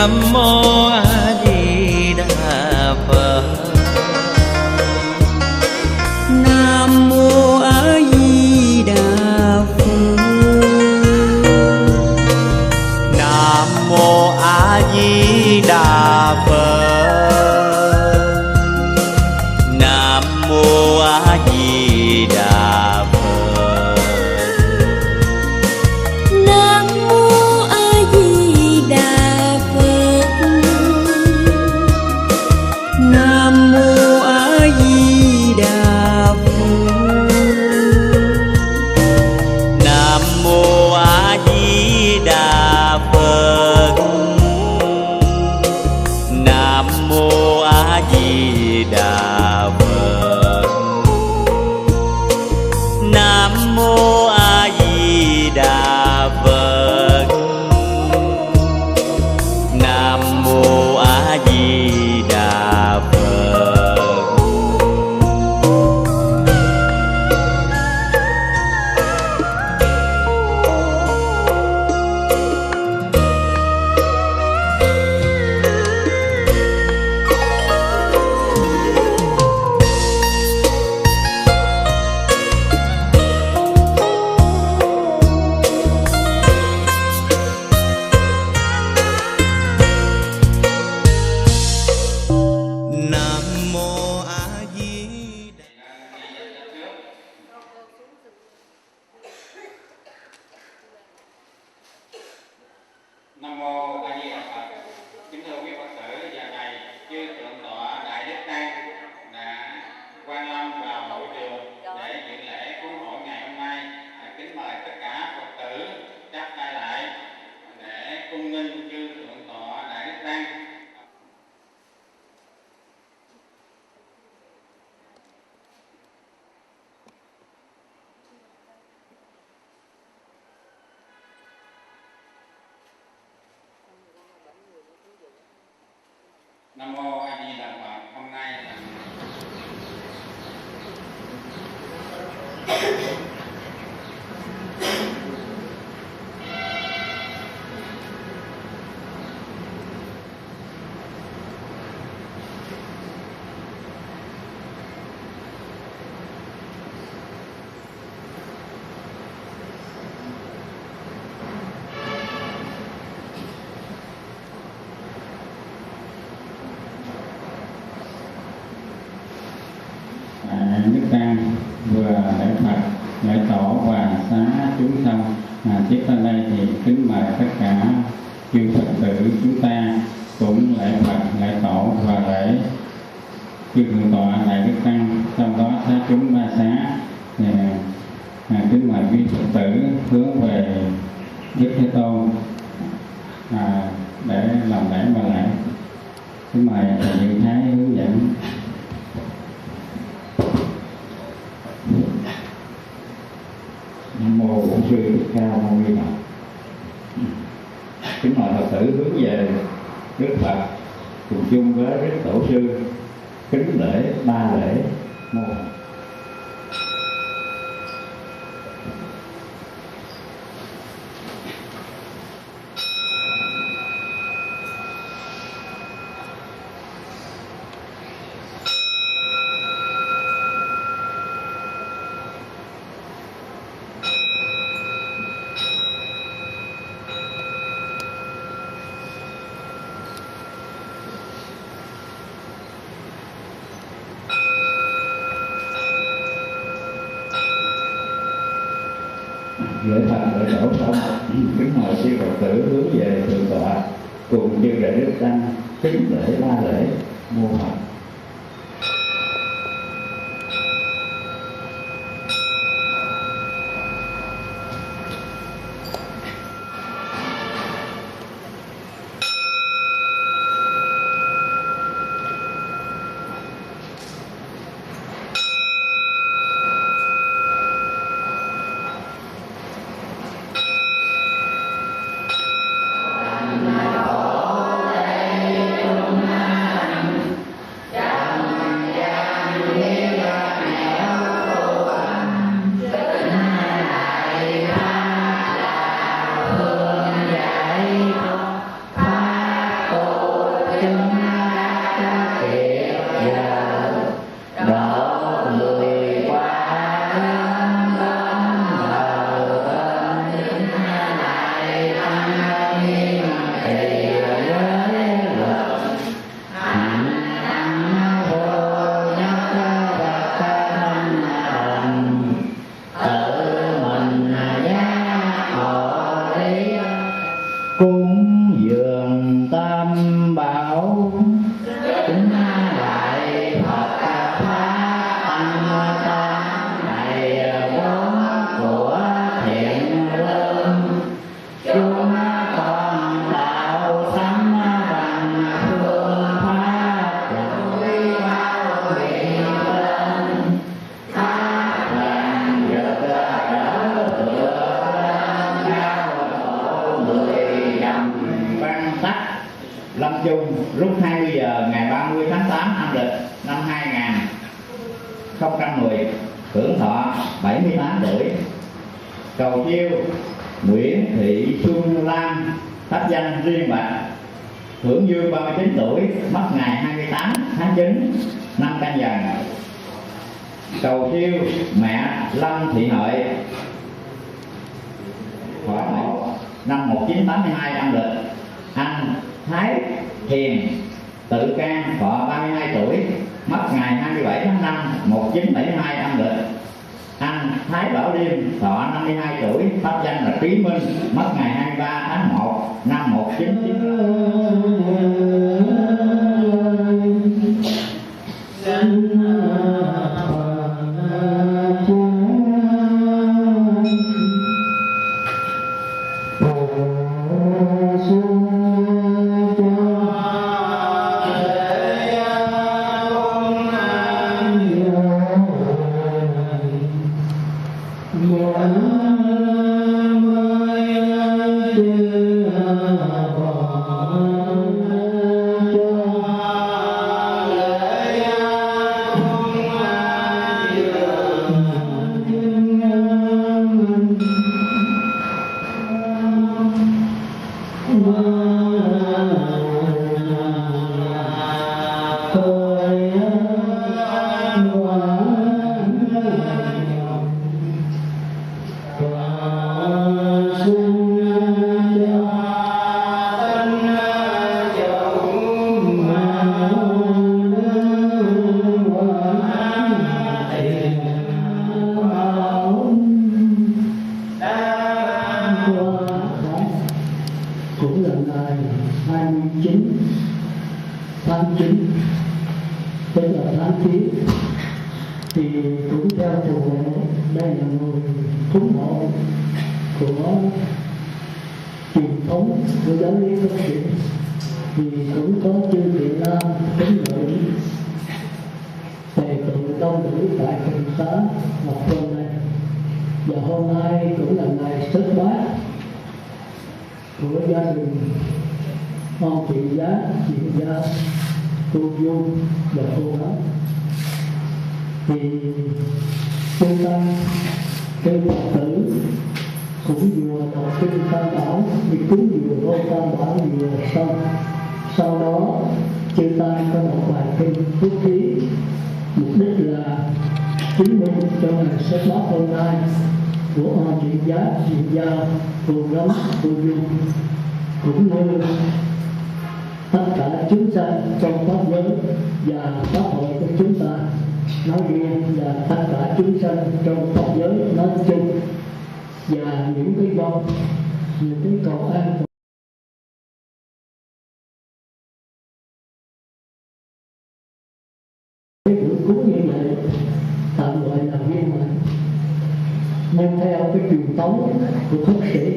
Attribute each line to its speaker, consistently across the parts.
Speaker 1: Nam mô A Di Đà Phật.
Speaker 2: Nam mô A Di Đà Phật.
Speaker 1: Nam mô A Di Đà Phật. Nam mô A Di Đà Phật.
Speaker 2: Nam mô A Di Đà Phật. Nam mô A Di Đà Phật.
Speaker 1: Nam mô A Di Đà Phật. Nam mô A Di Đà Phật. Nam mô A Di Đà Phật. Nam mô A Di Đà Phật. Nam mô A Di Đà.
Speaker 3: Nam mô A Di Đà Phật. Kính thưa quý Phật tử, giờ này chư thượng tọa Đại Đức Tăng đã quan lâm vào hội trường để dự lễ cúng hội ngày hôm nay. Kính mời tất cả Phật tử chắp tay lại để cung nghênh chư thượng tọa Đại Đức Tăng. Nam mô A Di Đà Phật. Hôm nay là Đức Tăng vừa lễ Phật, lễ tổ và xá chúng xong. Tiếp tới đây thì kính mời tất cả chư Phật tử chúng ta cũng lễ Phật, lễ tổ và lễ chư thượng tọa Đại Đức Tăng, trong đó xá chúng ba xá. Kính mời quý Phật tử hướng về Đức Thế Tôn để làm lễ và lễ. Kính mời thầy Dự Thái hướng dẫn.
Speaker 4: Nam mô Bổn Sư Thích Ca Mâu Ni Phật. Kính mời Phật tử hướng về Đức Phật cùng chung với Đức Tổ sư kính lễ ba lễ. Mô lễ Phật lễ tổ xong, kính mời chư Phật tử hướng về thượng tọa cùng chư Đại Đức Tăng kính lễ ba lễ. Mô Phật.
Speaker 5: Nam mô
Speaker 4: cúng dường tam bảo kính lại Phật pháp tăng tam này vốn của thiện lương chúng con đạo sanh bằng phương pháp rồi bao nguyện tên pháp làm được đỡ tựa giao người dầm văn tắc lâm chung lúc 20 giờ ngày 30 tháng 8 âm lịch năm 2010, hưởng thọ 78 tuổi. Cầu chiêu Nguyễn Thị Xuân Lam, pháp danh Riêng Bạch, hưởng dương 39 tuổi, mất ngày 28 tháng 9 năm Canh Dần. Cầu chiêu mẹ Lâm Thị Hợi, thọ năm 1982 âm lịch. Anh Thái Thiền Tự Can, thọ 32 tuổi, mất ngày 27 tháng 5 1972 âm lịch. Anh Thái Bảo Liêm, thọ 52 tuổi, pháp danh là Trí Minh, mất ngày 23 tháng 1 năm 1999.
Speaker 5: Cũng là ngày 29 tháng 9, tức là tháng 9, thì cũng theo thường lệ đây là người cúng hộ của truyền thống của giáo lý Phật sự, thì cũng có chư Thiện Nam kính mời thầy tự đông đủ tại Phật xá Ngọc Vân này. Và hôm nay cũng là ngày xuất bát của gia đình con chị Giá, chị Gia, cô Dung và cô Ấn. Thì chúng ta kêu Phật tử cũng vừa đọc kinh Tam Bảo, đi cúng vừa ngôi Tam Bảo vừa xong. Sau đó chư ta có một bài kinh phúc thí, mục đích là chứng minh cho ngày xuất bát hôm nay của ông chị Giá, chị Gia, cô Gấm, cô Dung, cũng như tất cả chúng sanh trong pháp giới và pháp hội của chúng ta nói riêng, và tất cả chúng sanh trong pháp giới nói chung, và những cái vong, những cái cầu an cái buổi cúng như vậy tạm gọi là viên mãn. Nhưng theo cái truyền thống của Phật sĩ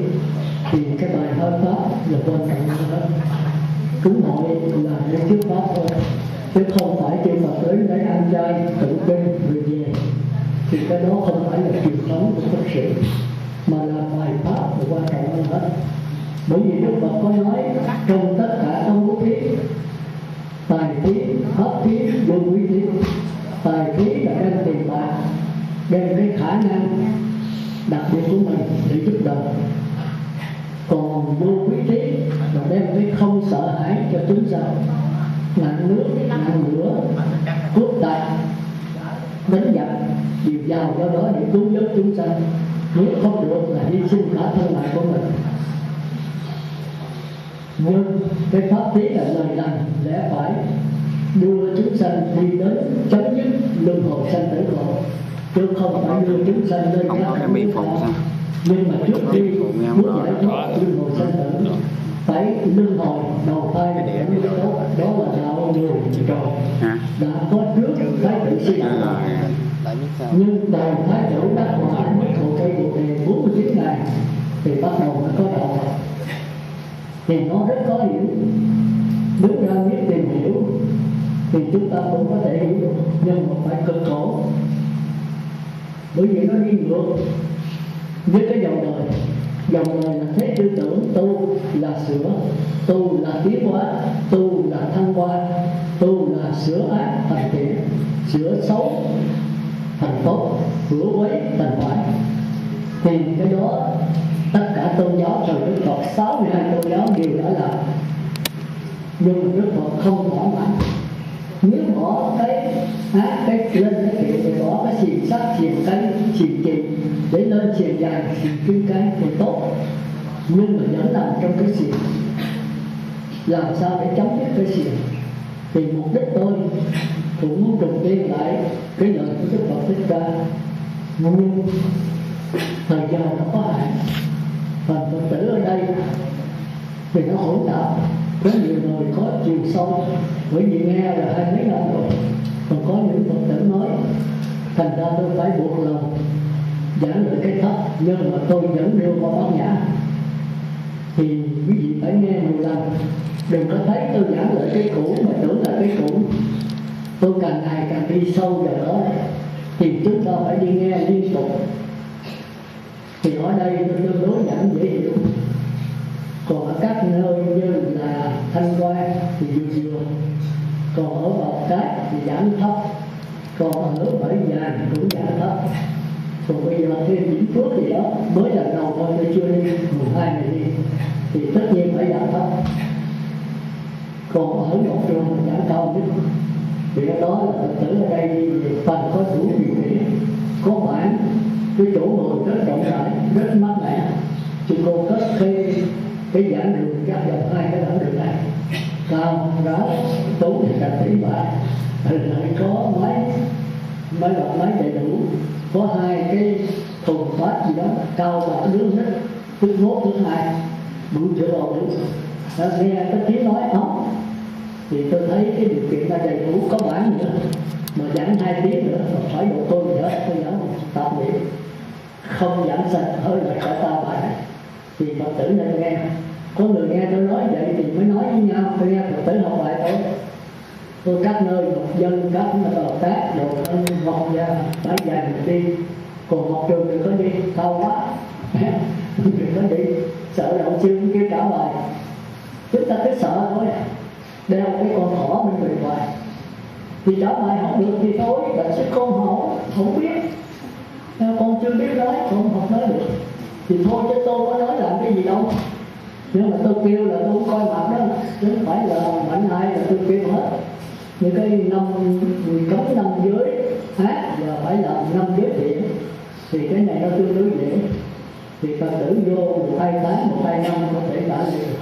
Speaker 5: thì cái bài hơi pháp là quan trọng hơn. Cúng hội là để trước pháp thôi, chứ không phải chư Phật đến để ăn chay tự kinh rồi về, thì cái đó không phải là truyền thống của Phật sĩ, mà là bài pháp là quan trọng hơn hết. Bởi vì Đức Phật có nói trong tất cả tông bố thí, tài thí, pháp thí, vô quý thí. Tài thí là đem tiền bạc, đem cái khả năng đặc biệt của mình để giúp đỡ. Còn vô quý thí là đem cái không sợ hãi cho chúng sanh. nạn nước, nạn lửa, cướp tặc, đánh giặc đều vào do đó để cứu vớt chúng sanh. Nếu không được là hy sinh cả thân mạng của mình. Nhưng cái pháp lý là lời lành lẽ phải đưa chúng sanh đi đến chấm dứt luân hồi sanh tử khổ, chứ không phải đưa chúng sanh lên
Speaker 6: không có cái biện phụ sao?
Speaker 5: Nhưng mà trước khi muốn giải thoát luân hồi sanh tử phải luân hồi đầu thai đó là đạo người rồi đã có trước thái tử sinh nhưng đầu thái tử đắc quả mất hộ cây bồ đề 49 ngày thì bắt đầu mới có đạo thì nó rất khó hiểu. Đứng ra biết tìm hiểu thì chúng ta cũng có thể hiểu được, nhưng mà phải cực khổ, bởi vì nó đi ngược với cái dòng đời. Dòng đời là thế tư tưởng, tu là sửa, tu là tiến hóa, tu là thăng hoa, tu là sửa ác thành thiện, sửa xấu thành tốt, sửa quấy thành phải. Thì cái đó tất cả tôn giáo thời Đức Phật 62 tôn giáo đều đã làm, nhưng Đức Phật không bỏ mãi. Nếu bỏ cái ác, cái lên cái kiểu thì bỏ cái xiềng sắt, xiềng cánh, xiềng chìm để lên xiềng dài, xiềng kim cánh thì tốt, nhưng mà vẫn nằm trong cái xiềng. Làm sao để chấm dứt cái xiềng? Thì mục đích tôi cũng muốn trùng tiên lại cái lời của Đức Phật Thích Ca, nhưng thời gian nó có hạn. Phần Phật tử ở đây thì nó hỗn tạp, có nhiều người có chiều sâu, bởi vì nghe là 20 mấy năm rồi, còn có những Phật tử mới, thành ra tôi phải buộc lòng giảng lời cái thấp, nhưng mà tôi vẫn đưa qua Bát Nhã. Thì quý vị phải nghe nhiều lần, đừng có thấy tôi giảng lời cái cũ mà tưởng là cái cũ. Tôi càng ngày càng đi sâu vào đó, thì chúng ta phải đi nghe liên tục. Thì ở đây tôi tương đối giảng dễ hiểu, còn ở các nơi như là Thanh Hoa thì vừa, còn ở Bào Cát thì giảng thấp, còn ở Bảy Vàng cũng giảng thấp. Còn bây giờ thêm Vĩnh Phước thì đó mới là đầu thôi, tôi chưa đi 12 ngày đi, thì tất nhiên phải giảng thấp. Còn ở một trường mình giảng cao nhất, thì đó là Phật tử ở đây phần có đủ điều kiện, có bản, cái chỗ ngồi rất rộng rãi, rất mát mẻ. Chứ cô cất cái giảng đường gác dòng hai cái giảng đường này cao ráo tốn thì cả tỷ bạc, lại có máy lọc máy đầy đủ, có hai cái thùng phát gì đó cao và đứng hết thứ 1 thứ 2 bự chữa bầu đủ. Nghe cái tiếng nói ống thì tôi thấy cái điều kiện là đầy đủ, có bản nữa mà giảng 2 tiếng nữa mà phải độ tôi gì hết, tôi giảng tập luyện không giảng sạch hơi là khỏi ta bài này. Thì Phật tử nên nghe, có người nghe tôi nói vậy thì mới nói với nhau, tôi nghe Phật tử học bài tôi các nơi một dân các Bào Cát đồ học ra phải dành đi, còn một trường đừng có đi cao quá đừng có đi sợ động xương kia trả bài. Chúng ta cứ sợ thôi, đeo cái con thỏ bên người ngoài thì trả bài học được thì thôi, bạn sẽ con học không biết, con chưa biết nói, con học nói được thì thôi, chứ tôi có nói làm cái gì đâu. Nhưng mà tôi kêu là tôi coi mặt đó, chứ không phải là mạnh ai là tôi kêu hết. Những cái năm cấm năm giới ác và phải làm năm giới thiện thì cái này nó tương đối dễ. Thì Phật tử vô 1-2 tháng, 1-2 năm có thể đã được.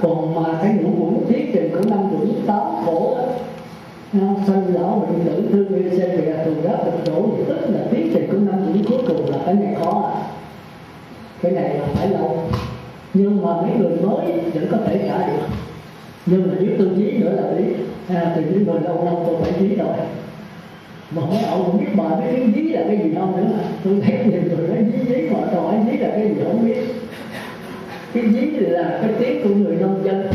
Speaker 5: Còn mà cái ngũ quẩn thiết trình của 5 quẩn 8 khổ sanh lão bệnh tử thương yêu xe bè thù gác bệnh đổ, tức là tiến trình của 5 quẩn cuối cùng là cái này khó. Cái này là phải lâu, nhưng mà mấy người mới vẫn có thể trả được. Nhưng mà nếu tôi dí nữa là lý, từ những người lâu lâu tôi phải dí rồi. Mà hỏi ông không biết bà biết cái dí là cái gì không nữa. Tôi thấy nhiều người nói dí mà tôi hỏi dí là cái gì không biết. Cái dí là cái tiếng của người nông dân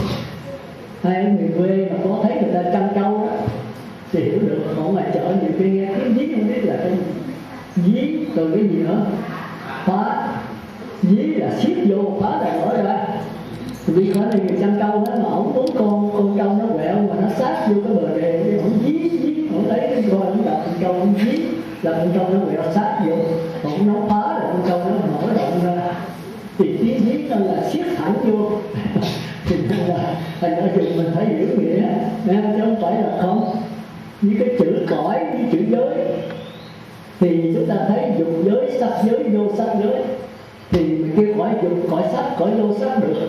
Speaker 5: hay người quê mà có thấy người ta chăn trâu đó thì hiểu được. Còn ngoài chợ nhiều khi nghe cái dí không biết là cái dí từ cái gì nữa. Phá dí là siết vô, phá là mở ra. Vì khả năng người chăn trâu đó mà ổng muốn con trâu nó quẹo mà nó sát vô cái bờ đề thì ổng dí ổng lấy cái coi ổng đập con trâu, ổng dí là con trâu nó quẹo sát vô, ổng nấu phá là con trâu nó mở rộng ra thì tiếng dí nó là siết thẳng vô thì thành ra dùng mình phải hiểu là không. Với cái chữ cõi với chữ giới thì chúng ta thấy dục giới, sắc giới, vô sắc giới, thì mình kêu cõi dục, cõi sắc, cõi vô sắc được.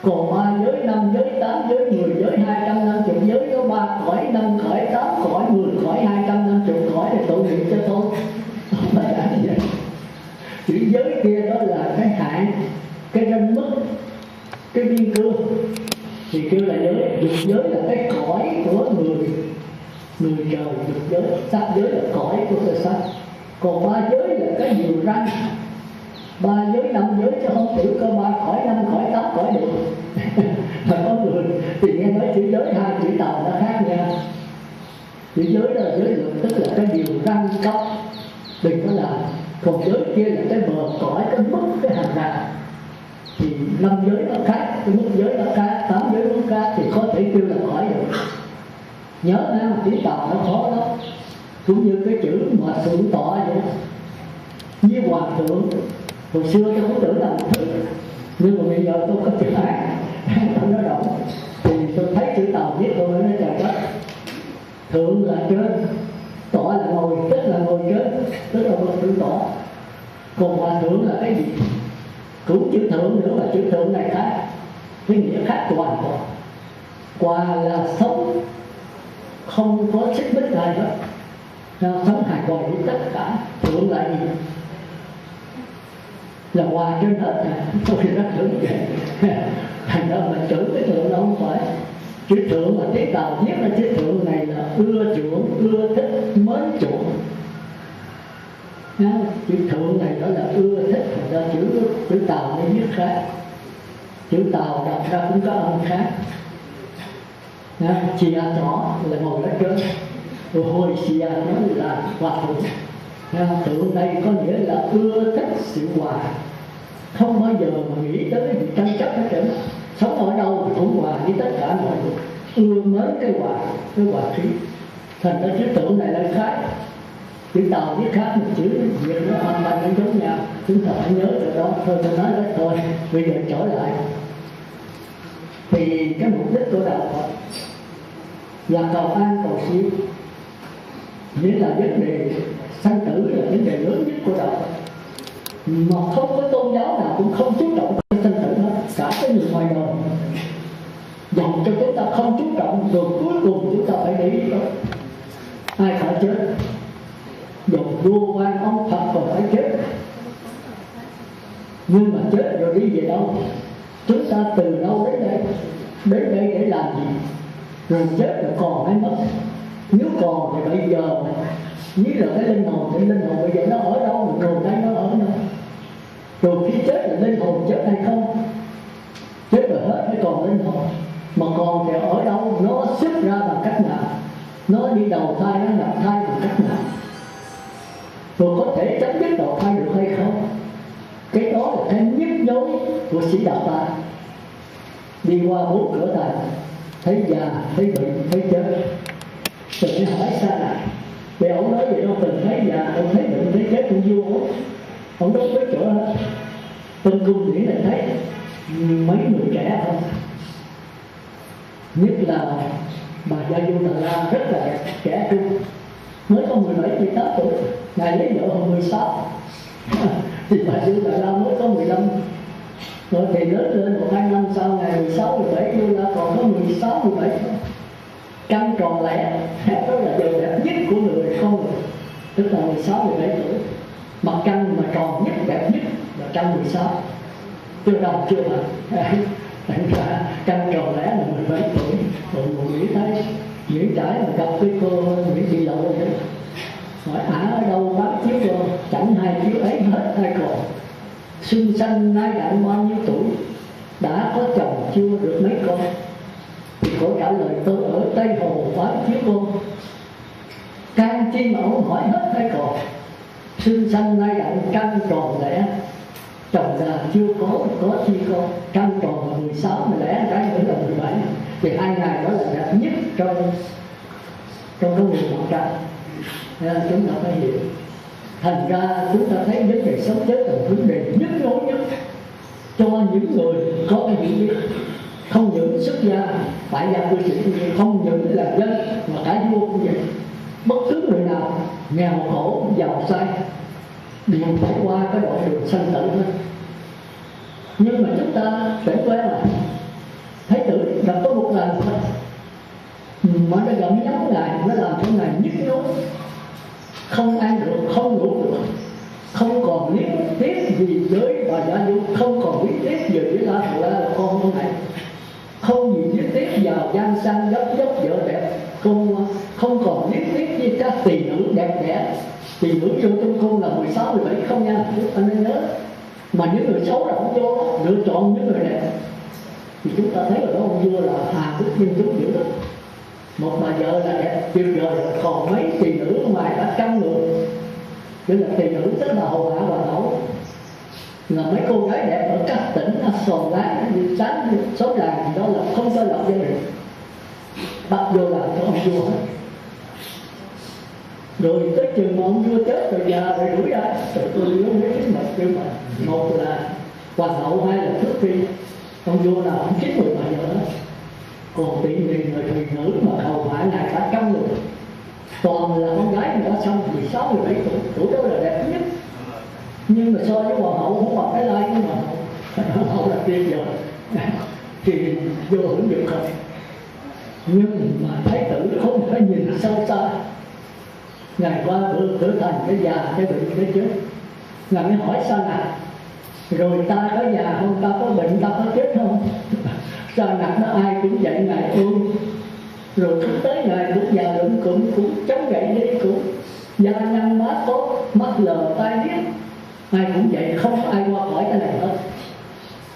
Speaker 5: Còn 3 giới, 5 giới, 8 giới, 10 giới, 250 giới, có 3 cõi, 5 cõi, 8 cõi, 10 cõi, 250 cõi thì tội nghiệp cho tôi. Không phải là vậy. Chữ giới kia đó là cái hạn, cái ranh mức, cái biên cương thì kêu là giới. Dục giới là cái cõi của người trời, dục giới. Sắc giới là cõi của người sắc. Còn 3 giới là cái nhiều ranh, 3 giới, 5 giới, chứ không chữ có 3 cõi, 5 cõi, 8 cõi được. Mà có người thì nghe nói chữ giới, 2 chữ tàu nó khác nhau. Chữ giới đó là giới luật, tức là cái điều ranh cấp đừng có làm. Còn giới kia là cái bờ cõi, cái mức, cái hàng rào. Thì 5 giới nó khác, cái mức giới nó khác, 8 giới nó khác, thì có thể kêu là cõi được. Nhớ nha, chữ tàu nó khó lắm. Cũng như cái chữ mà thượng tọa vậy đó, với hòa thượng. Hồi xưa tôi cũng tưởng là một thứ, nhưng mà bây giờ tôi có chữ hạn tôi nói rộng, thì tôi thấy chữ tàu viết tôi nói trời đất. Thượng là trên, tọa là ngồi, tức là ngồi trên, tức là bậc thượng tọa. Còn hòa thượng là cái gì? Cũng chữ thượng nữa, mà chữ thượng này khác, cái nghĩa khác hoàn toàn. Hòa là sống, không có xích mích này hết, sống hài hòa với tất cả. Thượng là gì? Là hòa trên hết nè. Tôi rất tưởng vậy. Thành ra mà chữ cái thượng đó không phải. Chữ thượng mà tiếng Tàu viết là chữ thượng này là ưa chuộng, ưa thích, mến chuộng. Chữ thượng này đó là ưa thích. Thành ra chữ Tàu này viết khác. Chữ Tàu đọc ra cũng có âm khác. Chìa nhỏ là ngồi ở trên, rồi hồi xìa nó là hòa thượng. Thượng đây có nghĩa là ưa thích sự hòa, không bao giờ mà nghĩ tới việc tranh chấp hết trơn. Sống ở đâu cũng hòa với tất cả mọi người, ưa mến cái hòa khí. Thành ra chữ tượng này là khác. Chữ Tàu viết khác, một chữ Việt nó âm thanh nó giống nhau. Chúng ta phải nhớ được đó. Thôi tôi nói đó thôi, bây giờ trở lại. Thì cái mục đích của đạo Phật là cầu an cầu siêu, nghĩa là vấn đề sanh tử là vấn đề lớn nhất của đạo Phật. Mà không có tôn giáo nào cũng không chú trọng đến sanh tử hết, cả cái người ngoài đời. Dòng cho chúng ta không chú trọng, rồi cuối cùng chúng ta phải để ý đó. Ai phải chết? Dòng vua quan ông Phật còn phải chết. Nhưng mà chết rồi đi về đâu? Chúng ta từ đâu đến đây? Đến đây để làm gì? Rồi chết rồi còn hay mất? Nếu còn thì bây giờ như là cái linh hồn, thì linh hồn bây giờ nó ở đâu, rồi đây nó ở đâu? Rồi khi chết là linh hồn chết hay không? Chết rồi hết mới còn linh hồn. Mà còn thì ở đâu? Nó xuất ra bằng cách nào? Nó đi đầu thai, nó nhập thai bằng cách nào? Rồi có thể chấm dứt đầu thai được hay không? Cái đó là cái nhức nhối của sĩ đạo ta. Đi qua 4 cửa này, thấy già, thấy bệnh, thấy chết. Tự hỏi xa này. Vì ông nói vậy đâu từng thấy già, ông thấy bệnh, thấy chết cũng vô ổn. Ông đâu có chỗ hết. Từng cung điển này thấy mấy người trẻ không? Nhất là bà Gia Du Tà La rất là trẻ trung, mới có 17, 18 tuổi. Ngài lấy vợ hồi 16. Thì bà Du Tà La mới có 15. Rồi thì lớn lên 1-2 năm sau, ngày 16, 17 Du La còn có 16, 17. Căng tròn lẻ, đó là điều đẹp nhất của người con người. Tức là 16, 17 tuổi. Mặt căng mà tròn nhất, đẹp nhất là căng 16. Chưa đồng chưa mà. Thành ra căng tròn lẻ là 17 tuổi. Rồi một Mỹ thấy Nguyễn Trãi mà gặp cái cô Nguyễn Thị Lộ vậy. Hỏi ở đâu bán chiếu cô? Chẳng hai chiếu ấy hết ai còn. Xuân xanh nái đặng bao nhiêu tuổi, đã có chồng chưa được mấy con? Thì cô trả lời tôi ở Tây Hồ bán chiếu cô. Can chi mà ông hỏi hết hay còn. Xuân xanh nái đặng căng tròn lẻ, chồng già chưa có chi con. Căng tròn là 16 mà lẻ cái nữa là 17. Thì 2 ngày đó là đẹp nhất trong cái người mặt trăng. Nên là chúng ta phải hiểu. Thành ra chúng ta thấy vấn đề sống chết là vấn đề nhức nhối nhất cho những người có cái hiểu biết. Không những xuất gia, tại gia cư sĩ, không những là dân nghèo khổ giàu sang đều phải qua cái đoạn đường sanh tử thôi. Nhưng mà chúng ta phải quay lại, Thái tử gặp có một lần thôi mà nó gần nhắm lại, nó làm cho ngài nhức nhối, không ăn được, không ngủ được, không còn lý tiếc gì với bà Gia Du, không còn lý tiếc gì với La Hầu La là con của ngài, không gì lý tiếc vào gian sang dốc dốc vợ đẹp, không còn lý tiếc với các tỳ nữ đẹp đẽ. Tỳ nữ vô trong cung là 16, 17 không nha, anh nên nhớ. Mà những người xấu là không vô, lựa chọn những người đẹp. Thì chúng ta thấy ở đó ông vua là hà đức nhân chúng dữ lắm. Một bà vợ là đẹp tuyệt vời, còn mấy tỳ nữ ngoài cả trăm người. Chứ là tỳ nữ rất là hầu hạ hoàng hậu, là mấy cô gái đẹp ở các tỉnh Sòn Láng, như Sáng, Xóm Làng gì đó là không có lập gia đình, bắt vô làm cho ông vua hết. Rồi tới chừng mà ông vua chết rồi già rồi đuổi ra, rồi tôi nhớ mấy cái mật kêu mà một là hoàng hậu, hai là trước khi ông vua nào cũng 90 bà vợ, còn tiện người thùy nữ mà hầu hạ ngài cả trăm người, toàn là con gái đã xong 16, 17 tuổi đó là đẹp nhất. Nhưng mà so với hoàng hậu không bằng cái lai của hoàng hậu là tuyệt vời thì vô hưởng được không. Nhưng mà thái tử không phải nhìn sâu xa, ngài qua bữa trở thành cái già, cái bệnh, cái chết. Ngài mới hỏi sao nào, rồi ta có già không, ta có bệnh, ta có chết không? Sao nặng nó ai cũng vậy ngài ương. Rồi cứ tới ngài lúc già lụm cũng chống gậy đi, cũng da nhăn má tốt, mắt lờ tai điếc, ai cũng vậy, không ai qua khỏi cái này hết.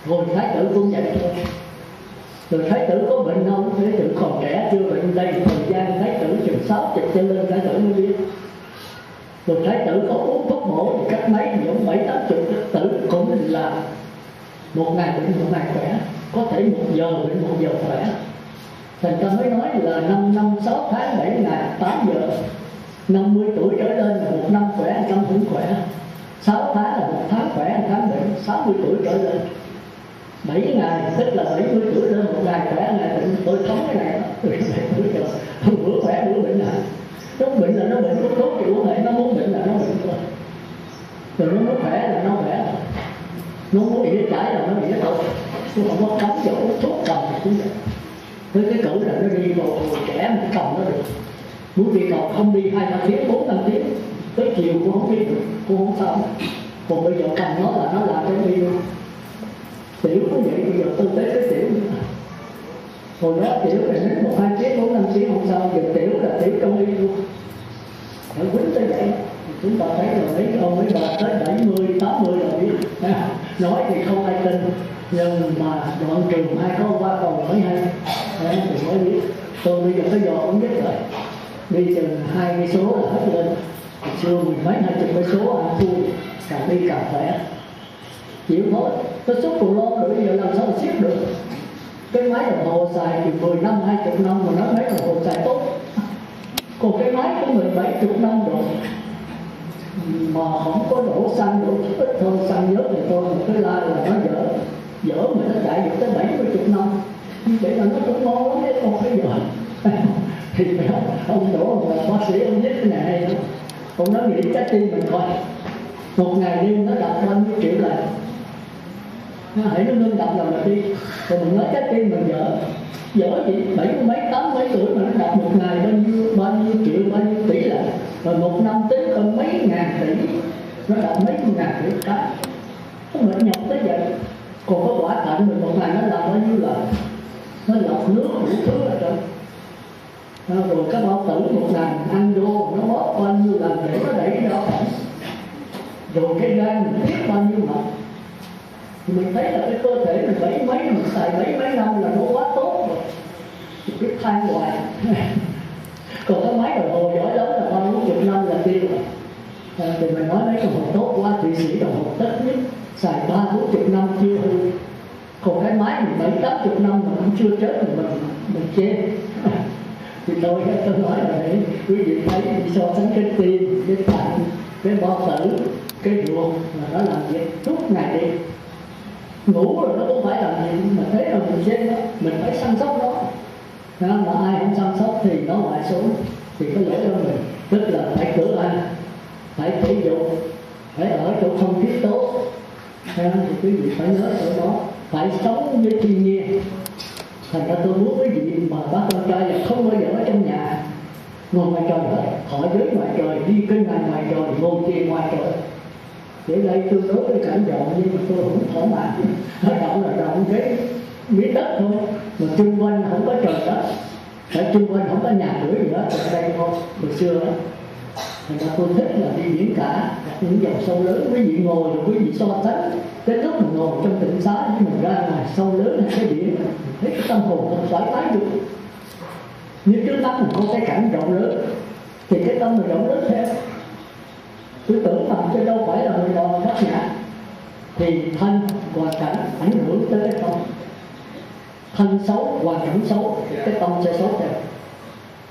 Speaker 5: Rồi thái tử cũng vậy thôi. Rồi thái tử có bệnh không? Thái tử còn trẻ chưa bệnh, đây thời gian thái tử chừng 60 trở lên thái tử mới biết. Rồi thái tử có uống thuốc bổ thì cách mấy những 7-80 tử cũng là một ngày bệnh một ngày khỏe, có thể 1 giờ bệnh 1 giờ khỏe. Thành ta mới nói là 5 năm 6 tháng 7 ngày 8 giờ, 50 tuổi trở lên là 1 năm khỏe, 1 năm cũng khỏe, 6 tháng là 1 tháng khỏe, 1 tháng bệnh, 60 tuổi trở lên 7 ngày, tức là 70 tuổi lên 1 ngày khỏe, ngày bệnh. Tôi thống cái này đó, bữa khỏe bữa bệnh này. Nó bệnh là nó bệnh, có thuốc thì uống, nó muốn bệnh là nó bệnh thôi. Rồi nó muốn khỏe là nó khỏe, nó muốn ỉa chải là nó ỉa thôi. Tôi không có cấm chỗ thuốc cầm thì cũng vậy. Với cái cử là nó đi vào trẻ mà cầm nó được. Muốn đi cầu không đi 2-3 tiếng, 4-5 tiếng, tới chiều cũng không đi được, cũng không sao. Còn bây giờ cầm nó là nó làm cho đi luôn. Tiểu cũng vậy, bây giờ tôi tới cái tiểu nữa. Hồi đó tiểu là đến 1-2 tiếng, 4-5 tiếng không sao, giờ tiểu là tiểu trong đi luôn. Nó quýnh tới vậy, chúng ta thấy rồi mấy ông mấy bà tới 70, 80 rồi biết. Nói thì không ai tin, nhưng mà đoạn trường ai có qua cầu mới hay, thì mới biết. Tôi bây giờ cái giò cũng biết rồi, đi chừng 2 cây số là hết lên. Xưa 10 mấy 20 cây số ăn thui, càng đi càng khỏe. Chịu thôi, tôi xúc cùng lo rồi bây giờ làm sao mà xếp được. Cái máy đồng hồ xài thì 10 năm, 20 năm mà nói máy đồng hồ xài tốt. Còn cái máy của mình 70 năm rồi mà không có đổ xăng, đổ ít thôi, xăng nhớt thì thôi, mà cái la là nó dở mà nó chạy được tới 70 năm. Như vậy là nó cũng ngon lắm đấy, còn cái giờ thì ông đổ là bác sĩ ông viết cái này hay lắm. Ông nói nghĩ trái tim mình coi, một ngày đêm nó đập bao nhiêu triệu lần, hãy nó ngưng đập là đi. Còn mình nói trái tim mình dở gì 70 mấy 80 mấy tuổi mà nó đập một ngày bao nhiêu triệu, bao nhiêu tỷ lần, rồi một năm tính hơn mấy ngàn tỷ, nó đập mấy ngàn tỷ cái, nó mệt nhọc tới vậy. Còn có quả thận mình một ngày nó làm bao nhiêu lần, nó lọc nước đủ thứ ở trong. Rồi các bao tử một ngày ăn vô nó bóp bao nhiêu lần để nó đẩy ra khỏi. Rồi cái gan mình biết bao nhiêu lần thì mình thấy là cái cơ thể mình 7 mấy, mình xài 7 mấy năm là nó quá tốt rồi, thì cứ than hoài. Còn cái máy đồng hồ giỏi lắm là 30 năm là tiêu rồi. Thì mình nói mấy đồng hồ tốt quá, Thụy Sĩ đồng hồ tất nhất xài 30-40 năm chưa hư. Còn cái máy mình 70-80 năm mà cũng chưa chết thì mình chê. Thì tôi nói là để quý vị thấy so sánh cái tim, cái thận, cái bao tử, cái ruột là nó làm việc suốt ngày đi. Ngủ rồi nó cũng phải làm gì, mà thế rồi mình chết nó, mình phải săn sóc nó. Mà ai không săn sóc thì nó lại xuống. thì có lỗi của mình, tức là phải cử hành, phải thể dục, phải ở chỗ không khí tốt. Thì quý vị phải nhớ ở đó, phải sống với thiên nhiên. Thành ra tôi muốn quý vị mà bác con trai là không bao giờ ở trong nhà ngồi ngoài trời hết, hỏi giới ngoài trời, đi kinh hành ngoài trời, ngồi thiền ngoài trời. Để đây tôi đối với cảnh rộng nhưng mà tôi không thỏa mãn. Nó rộng là rộng cái miếng đất thôi, mà chung quanh không có trời đất, tại chung quanh không có nhà cửa gì hết. Ở đây thôi, hồi xưa đó. Thành ra tôi thích là đi biển cả, những dòng sông lớn. Quý vị ngồi rồi quý vị so sánh cái lúc mình ngồi trong tịnh xá với mình ra ngoài sông lớn hay cái biển, thấy cái tâm hồn mình thoải mái được. Như trước mắt mình có cái cảnh rộng lớn thì cái tâm mình rộng lớn theo. Tôi tưởng rằng chứ đâu phải là người đò bắt nhạc, thì thân hoàn cảnh ảnh hưởng tới cái tâm. Thân xấu, hoàn cảnh xấu, cái tâm sẽ xấu theo.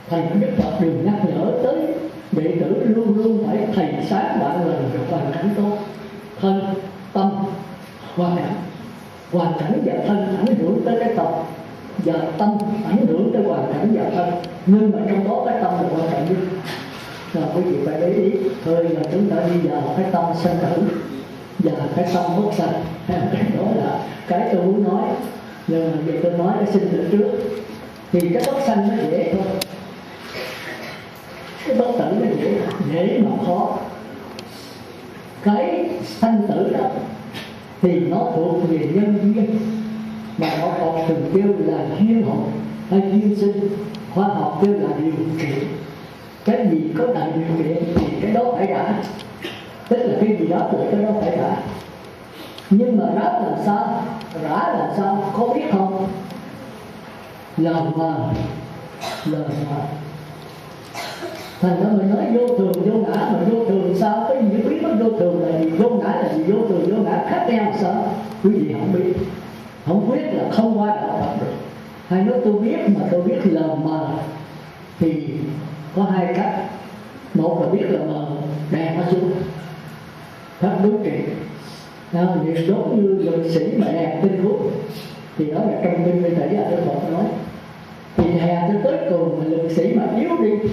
Speaker 5: Thầy Đức Phật đừng nhắc nhở tới đệ tử luôn luôn phải thầy sáng bạn lần rồi hoàn cảnh tốt. Thân, tâm, hoàn cảnh và thân ảnh hưởng tới cái tâm, và tâm ảnh hưởng tới hoàn cảnh và thân, nhưng mà trong đó cái tâm là quan trọng nhất. Rồi quý vị phải để ý, thôi là chúng ta đi vào cái tâm sanh tử và cái tâm bất sanh. Đó là cái tôi muốn nói. Nhưng mà giờ tôi nói cái sinh tử trước, thì cái bất sanh nó dễ thôi, cái bất tử nó dễ mà khó. Cái sanh tử đó thì nó thuộc về nhân duyên, mà họ còn thường kêu là duyên học hay duyên sinh, khoa học kêu là điều kiện. Cái gì có đại điều kiện thì cái đó phải đã, tức là cái gì đó thì cái đó phải đã. Nhưng mà ráp làm sao, rã làm sao, có biết không? Lời mà thành ra mình nói vô thường vô ngã, mà vô thường sao? Cái gì biết mất vô thường là gì, vô ngã là gì, vô thường vô ngã khác nhau sao? Quý vị không biết, không biết là không qua đạo Phật được. Hay nói tôi biết mà tôi biết lờ mờ thì có hai cách. Một là biết là mờ đè nó xuống pháp đúng trị, việc giống như lực sĩ mà đè tinh thuốc, thì đó là trong kinh Minh Tẩy Đức Phật nói. Thì đè tới cùng mà lực sĩ mà yếu đi,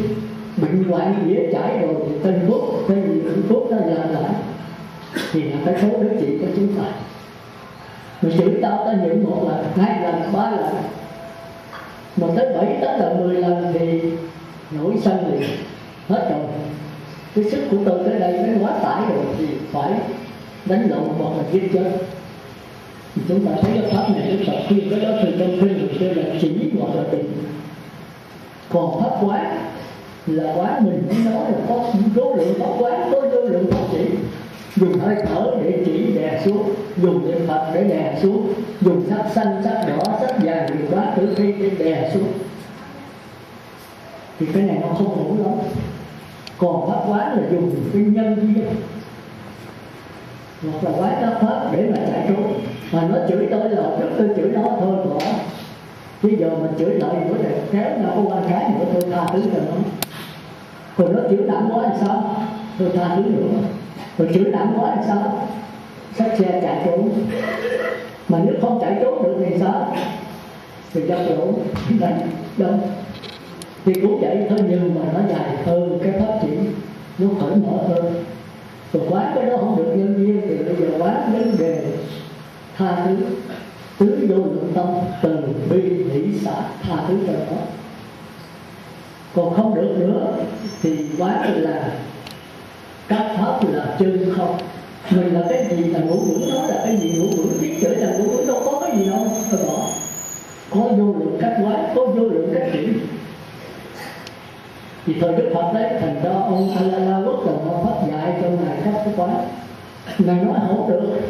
Speaker 5: bệnh hoạn dễ chảy rồi thì tinh thuốc, cái gì tinh thuốc nó làm lại thì là cái số đối trị của chúng ta. Mà chửi tao ta nhịn 1 lần, 2 lần, 3 lần, mà tới 7, 8 lần, 10 lần thì nổi sân liền hết rồi. Cái sức của tôi tới đây nó quá tải rồi thì phải đánh lộn hoặc là giết chết. Thì chúng ta thấy cái pháp này Đức Phật khuyên cái đó từ trong kinh người kêu là chỉ hoặc là tình. Còn pháp quán là quán mình mới nói là có số lượng pháp quán, có số lượng pháp chỉ. Dùng hơi thở để chỉ đè xuống, dùng niệm Phật để đè xuống, dùng sắc xanh, sắc đỏ, sắc vàng, điều bát tử thi để đè xuống. Thì cái này nó không ổn lắm. Còn pháp quán là dùng cái nhân duyên, hoặc là quán các pháp để mà chạy trốn. Mà nó chửi tôi là trước tôi chửi nó thôi bỏ, chứ giờ mình chửi lại nữa thì kéo nhau có quan cái nữa tôi tha thứ cho nó. Còn nó chửi nặng quá thì sao? Tôi tha thứ nữa. Rồi chửi nặng quá thì sao? Xách xe chạy trốn. Mà nếu không chạy trốn được thì sao? Thì cho trốn đánh đông. Thì cũng vậy thôi, nhưng mà nó dài hơn cái pháp chỉ, nó cởi mở hơn. Rồi quán cái đó không được nhân duyên thì bây giờ quán vấn đề tha thứ, tứ vô lượng tâm, từ bi hỷ xả, tha thứ cho nó. Còn không được nữa thì quán là các pháp là chân không. Mình là cái gì là ngũ uẩn, nó là cái gì ngũ uẩn, biết chửi là ngũ uẩn, đâu có cái gì đâu, phải bỏ. Có vô lượng cách quán, có vô lượng cách chỉ. Thì thời Đức Phật đấy, thành ra ông A La La Quốc là ông Pháp dạy cho ngài cách cái quán. Ngài nói không được,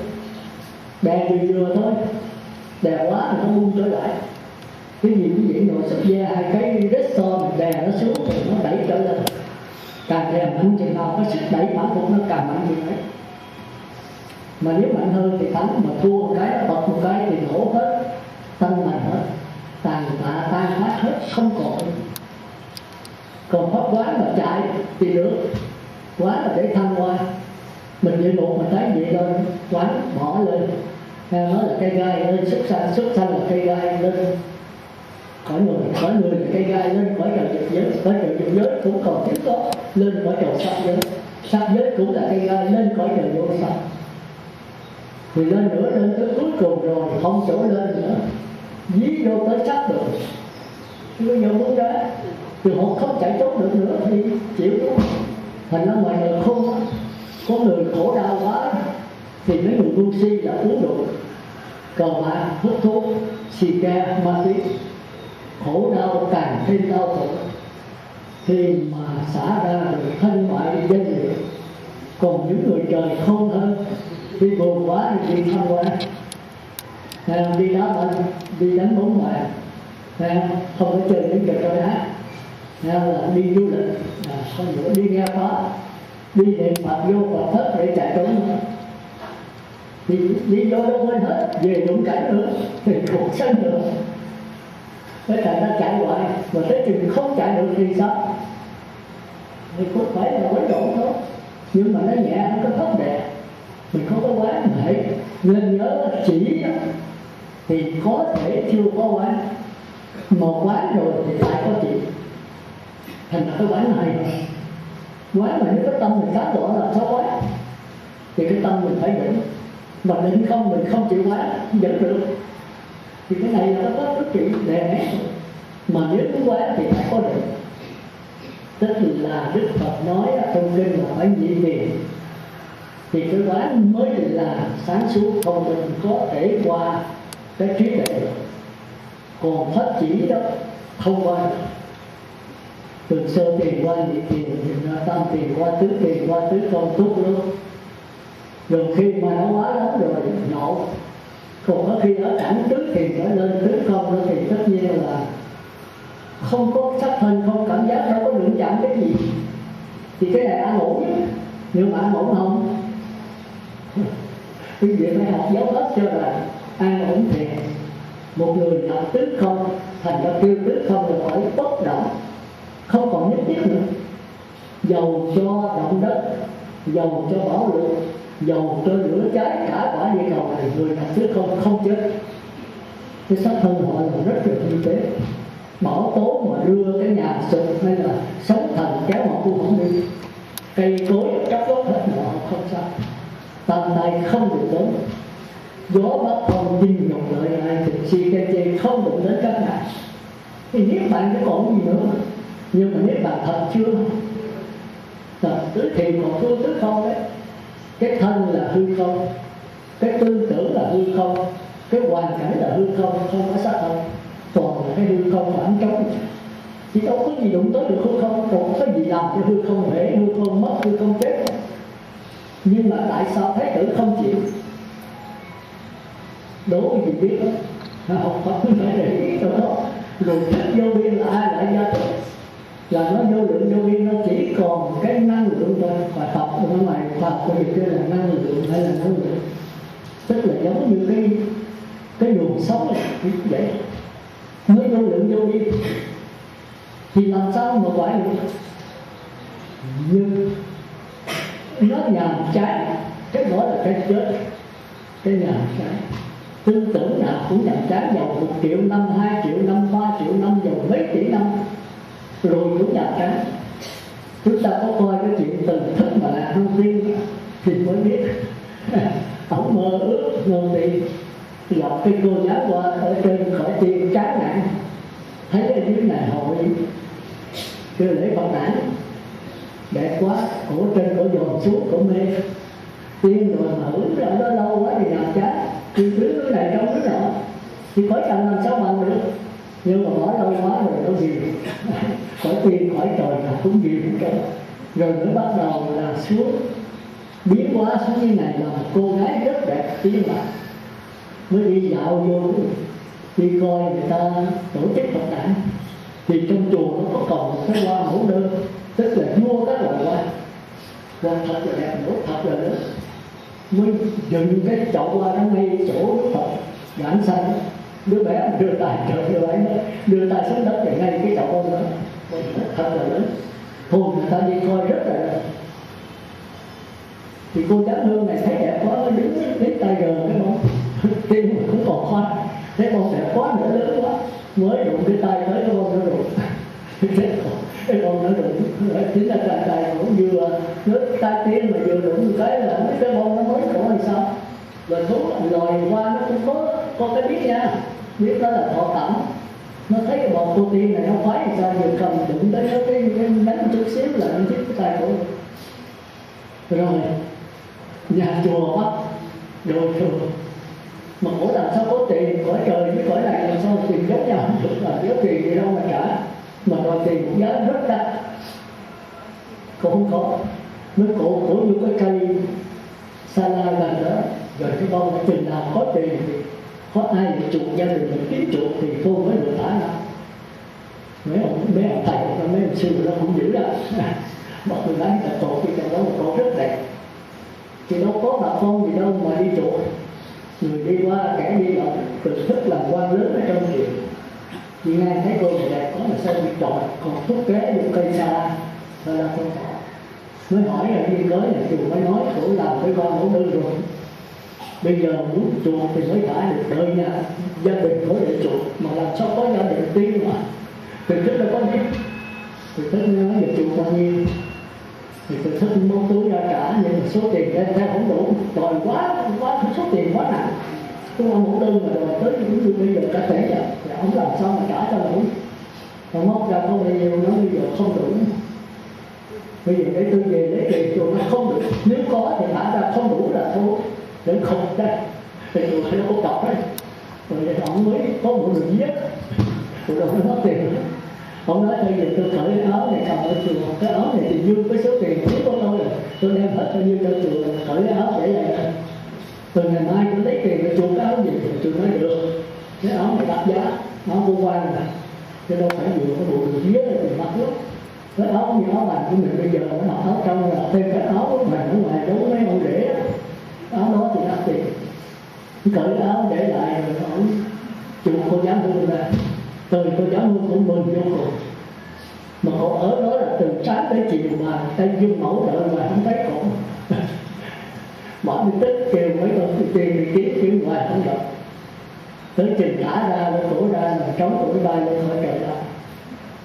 Speaker 5: đè vừa thôi, đè quá thì nó buông trở lại. Cái gì cũng vậy, ngồi sắp da hai cái rết so mình đè nó xuống thì nó đẩy trở lên. Càng đè mạnh chừng nào cái sức đẩy phản phục nó càng mạnh chừng ấy. Mà nếu mạnh hơn thì thắng, mà thua một cái, bật một cái thì nổ hết, tăng mạnh hết, tàn tạ tan phát hết, không còn. Còn pháp quán mà chạy thì được, quán là để thăng hoa. Mình địa ngục mà thấy vậy thôi, quán bỏ lên. Nó là cây gai lên, xuất sanh là cây gai lên. cõi người là cây gai, lên cõi trời dục giới, cõi trời dục giới cũng còn chứng có, lên cõi trời sắc giới, sắc giới cũng là cây gai, lên cõi trời vô sắc. Thì lên nữa, lên tới cuối cùng rồi không chỗ lên nữa, dí vô tới sắc được, chứ bây giờ muốn ra thì họ không chạy trốn được nữa thì chịu luôn. Thành ra ngoài đời không có người khổ đau quá thì mấy người ngu si đã uống rượu, cờ bạc, hút thuốc, xì ke, ma túy, khổ đau càng thêm đau khổ. Khi mà xả ra được thân ngoại danh hiệu, còn những người trời không hơn đi buồn quá thì đi tham quan, đi đá banh, đi đánh bóng bàn, không có chơi những trò chơi hát, là đi du lịch, không nữa đi nghe pháp, đi niệm Phật vô Phật thất để chạy trốn nữa. Thì đi vô đâu quên hết, về đụng cảnh nữa thì cuộc sân nữa. Cái thành ra chạy hoài mà tới chừng không chạy được thì sao? Thì có phải là quấy rộn thôi, nhưng mà nó nhẹ không có thấp đẹp, mình không có quán hệ, nên nhớ chỉ thì có thể chưa có quán, mà quán rồi thì phải có chỉ. Thành ra cái quán này quán mà nếu cái tâm mình phá bỏ là sao quán, thì cái tâm mình phải định, mà định không mình không chịu quán vẫn được, thì cái này là nó có rất kỹ đè nén. Mà nếu muốn quán thì phải có định, tức là Đức Phật nói trong kinh là phải nhị niệm, thì cái quán mới là sáng suốt, không mình có thể qua cái trí tuệ. Còn thất chỉ đó không qua, từ sơ tiền qua nhị tiền, tam tiền qua tứ tiền qua tứ không tốt luôn. Rồi khi mà nó quá lắm rồi nổ, còn có khi ở cảnh tứ tiền trở lên tứ không nữa thì tất nhiên là không có sắc thân, không cảm giác, đâu có đụng chạm cái gì, thì cái này an ổn nhất. Nhưng mà an ổn không, quý vị phải học dấu hết cho là an ổn thiệt. Một người học tứ không, thành ra kêu tứ không là phải bất động, không còn nhất thiết nữa. Dầu cho động đất, dầu cho bão lụt, dầu cho lửa cháy, cả quả địa cầu này, người học tứ không không chết. Cái sắc thân họ là rất là tinh tế. Bão tố mà đưa cái nhà sụp hay là sóng thần kéo họ cũng không đi, cây cối chóc lót hết mà họ không sao. Tầm này không được đến, gió bắc không dinh nhục lợi ai thì si cây chê không đụng đến các ngài. Thì niết bàn chứ còn gì nữa, nhưng mà niết bàn thật chưa. Tứ thì còn phương tứ không đấy, cái thân là hư không, cái tư tưởng là hư không, cái hoàn cảnh là hư không, không có xác thân, toàn là cái hư không phản trống. Chỉ đâu có gì đụng tới được hư không, còn có gì làm cho hư không hể, hư không mất, hư không chết. Nhưng mà tại sao Thái tử không chịu? Đố gì biết đó, học Phật phải để ý rồi đó. Rồi thích vô biên là ai lại gia tộc, là nó vô lượng vô biên, nó chỉ còn cái năng lượng thôi. Và học ở ngoài khoa học của việc là năng lượng hay là năng lượng, tức là giống như cái luồng sống này vậy, mới vô lượng vô biên thì làm sao mà phải được. Nhưng nó nhàm chán, cái đó là cái chết, cái nhàm chán. Tư tưởng nào cũng nhàm chán, dầu 1 triệu năm, 2 triệu năm, 3 triệu năm, dầu mấy tỷ năm rồi cũng nhàm chán. Chúng ta có coi cái chuyện Từ Thức mà là Hương Tiên thì mới biết ổng mơ ước ngân tiền gặp cái cô giáo qua ở trên khỏi tiên chán nản, thấy ở dưới này hội kêu lễ Phật đản đẹp quá, cổ trên cổ dồn xuống cổ mê tiên rồi mà hưởng ở đó lâu quá thì nhàm chán, thì thứ cái này trong cái nọ thì khỏi cần làm sao bằng được. Nhưng mà bỏ lâu quá rồi nó gì khỏi tiên khỏi trời là cũng gì cũng trời. Rồi mới bắt đầu là xuống biến hóa xuống như này, là một cô gái rất đẹp tiên mà mới đi dạo vô đi coi người ta tổ chức Phật đản. Thì trong chùa nó có còn một cái hoa mẫu đơn, tức là mua các loại hoa thật là đẹp, mẫu thật là lớn, mới dựng cái chậu hoa đó ngay chỗ Đức Phật đản xanh. Đứa bé đưa tay trời ơi, đưa tay xuống đất để ngay cái chậu hoa đó thật là lớn, thôi người ta đi coi rất là đẹp. Thì cô giáo Hương này thấy đẹp quá, đứng tay gờ cái bóng tim cũng còn khoan, Cái con đẹp quá nữa, lớn quá, mới đụng cái tay tới cái con nó đụng. Cái con nó đụng, chính là tay cũng vừa nước tay tiên mà vừa đụng cái là mấy cái con nó mới đổ hay sao. Rồi thú loài hoa nó cũng có cái biết nha, biết đó là thọ cảm. Nó thấy cái bột protein này nó khoái thì sao, vừa cầm đụng tới cái bánh chút xíu là nó chết cái tay của nó. Rồi nhà chùa bắt đồ chùa mà mỗi làm sao có tiền, cõi trời với cõi này làm sao tiền giống nhau không được, là có tiền gì đâu mà trả, mà đòi tiền cũng giá rất đắt, cũng không có. Mới cổ như cái cây Sala gần đó, rồi cái con cái chừng nào có tiền thì có ai để chuộc gia đình mình kiếm chuộc thì cô mới được thả ra. Mấy ông thầy và mấy ông sư nó không giữ ra. Bọn tôi lấy cả tổ cái trong đó một tổ rất đẹp, thì đâu có bà con gì đâu mà đi chuộc. Người đi qua kẻ đi lại từ thức làm quan lớn ở trong chuyện, chị nghe thấy cô này đẹp có là sao bị trọi, còn thúc kế được cây Sala là không có. Mới hỏi là đi tới là chùa mới nói cổ làm cái con mẫu đơn rồi, bây giờ muốn chuộc thì mới thả được, đợi nha gia đình mới để chuộc, mà làm sao có gia đình tiên mà thì thức là có biết, thì thức nói về chuộc bao nhiêu thì tôi thức mua túi ra trả, nhưng mà số tiền ra theo không đủ, đòi quá số tiền quá nặng. Tôi ăn mẫu đơn mà đòi tới cũng như bây giờ cả thể rồi, thì ông làm sao mà trả cho đủ, còn móc ra không bao nhiêu, nó bây giờ không đủ. Bây giờ để tôi về lấy tiền chùa nó không đủ, nếu có thì thả ra, không đủ là thôi, để không ra thì chùa nó có cọc đấy. Rồi ông mới có một đường giết, rồi ông nó mất tiền. Ông nói bây giờ tôi cởi cái áo này cầm ở chùa, cái áo này thì dư với số tiền nếu có tôi là tôi đem hết bao nhiêu cho chùa, cởi cái áo để lại. Từ ngày mai tôi lấy tiền để chùa cái áo gì thì chùa nói được, cái áo này đắt giá, áo vô quan này, chứ đâu phải dựa cái bộ đường giết thì mắc lắm. Cái áo như áo bàn của mình bây giờ nó mặc áo trong là thêm cái áo mà ở ngoài đấu mấy ông để áo đó thì đắt tiền, cởi cái áo để lại rồi ông chụp cô giáo hương ra, từ cô giáo hương cũng mừng vô cùng. Mà cổ ở đó là từ sáng tới chiều mà tay dương mẫu đợi mà không thấy cổ. Bỏ đi tích kêu mấy con tiền thì kiếm ngoài không gặp, tới trình thả ra với cổ ra mà trống cổ bay lên khỏi trời ra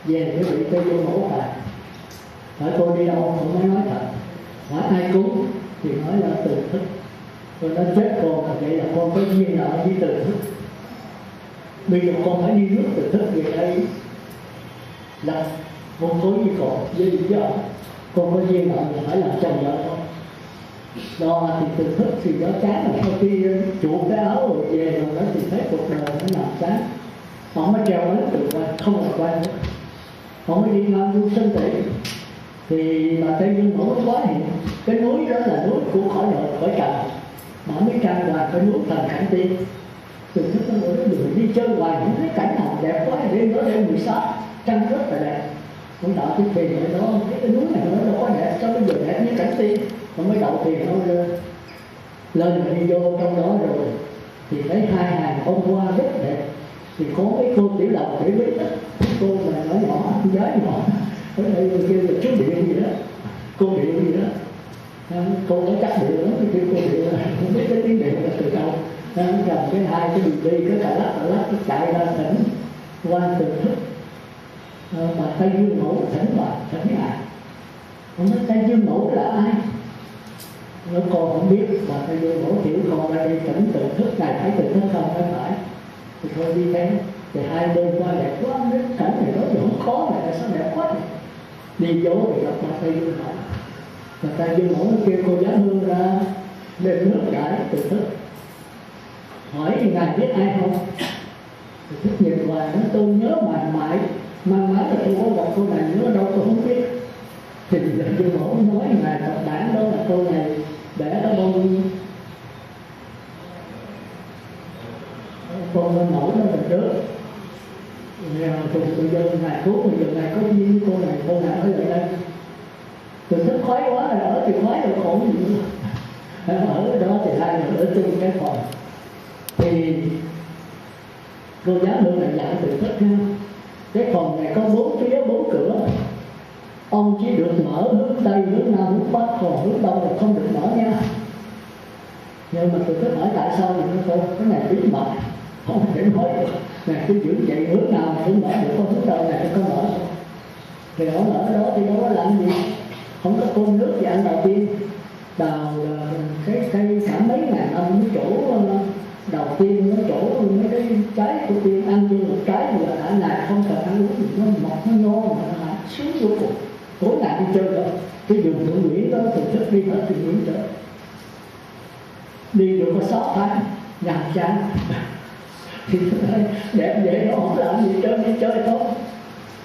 Speaker 5: về mới bị cây vô mẫu phạt. Hỏi cô đi đâu, cô mới nói thật. Hỏi ai cúng thì nói là từ thức. Tôi nói chết con, vậy là con có duyên nợ với từ thức. Bây giờ con phải đi rước từ thức về đây là hôn phối với con, với vợ. Con có duyên nợ thì phải làm chồng vợ con. Đó thì từ thức thì nó chán, là sau khi chuột cái áo rồi về rồi đó thì thấy cuộc đời nó làm chán. Họ mới treo đến từ quan, không còn quan nữa. Họ mới đi ngang vô sân tị thì mà Tây Dương Mẫu nó quá hiện, cái núi đó là núi của khỏi đời khỏi trần, mà mới trang hoàng cái núi Thần Cảnh Tiên. Từ thức nó ngồi đường đi chơi hoài không thấy cảnh nào đẹp quá, đêm đó đêm 16 trăng rất là đẹp. Cũng đợi cái thuyền ở đó, cái núi này nó đâu có đẹp, sao bây giờ đẹp như Cảnh Tiên. Nó mới đậu thuyền nó lên mà đi vô trong đó rồi thì thấy hai hàng bông hoa rất đẹp. Thì có mấy cô tiểu lầu để biết đó, cô mà nói nhỏ, gái nhỏ ở đây người kêu là chú Điệu gì đó, cô Điệu gì đó. Cô có chắc Điệu lắm, kêu cô Điệu không biết cái tiếng Điệu là từ đâu. Nó cầm cái hai cái bì bi, cái cà lắc chạy ra thỉnh qua từ thức. Bà Tây Dương Mẫu thỉnh bà, thỉnh ngài. Ông nói Tây Dương Mẫu là ai? Nó con không biết, bà Tây Dương Mẫu hiểu con ra đi thỉnh từ thức này, phải từ thức không phải. Thì thôi đi theo, thì hai bên qua đẹp quá, cái cảnh này đó thì không khó mà sao đẹp quá. Đi vô thì gặp bà Tây Dương Mẫu. Bà Tây Dương Mẫu nó kêu cô giáo hương ra đem nước rải từ thức. Hỏi ngài biết ai không? Thì thức nhìn hoài nó tôi nhớ mãi mang mãi là tôi có gặp cô này nhớ đâu tôi không biết. Thì Tây Dương Mẫu nói ngài đọc bản đó là cô này để ở bông con bên mẫu nó là trước. Bây giờ ngài cứu, bây giờ ngài có duyên cô này ở lại đây. Tôi thích khoái quá rồi, ở thì khoái rồi khổ gì nữa. Ở đó thì hai người ở chung cái phòng. Thì cô giáo hương này dặn từ thích ha. Cái phòng này có 4 phía 4 cửa. Ông chỉ được mở hướng Tây, hướng Nam, hướng Bắc, còn hướng Đông là không được mở nha. Nhưng mà tôi thích hỏi tại sao thì nó thôi, cái này bí mật. không thể nói là cái chữ dạy hướng nào cũng mở được, con hướng đầu này con mở thì ở đó thì đâu có làm gì, không có cơm nước gì ăn đầu tiên. Đào cái cây cả mấy ngàn năm cái chỗ đầu tiên nó chỗ mấy cái trái của tiên ăn như một trái là đã là không cần ăn uống gì, nó mọc nó ngon mà nó sướng vô cùng. Tối ngày đi chơi rồi cái đường Thượng Nguyễn đó từ thức đi hết từ Nguyễn trở đi được có 6 tháng nhàm chán thì đẹp vậy nó không làm gì, đi chơi thôi.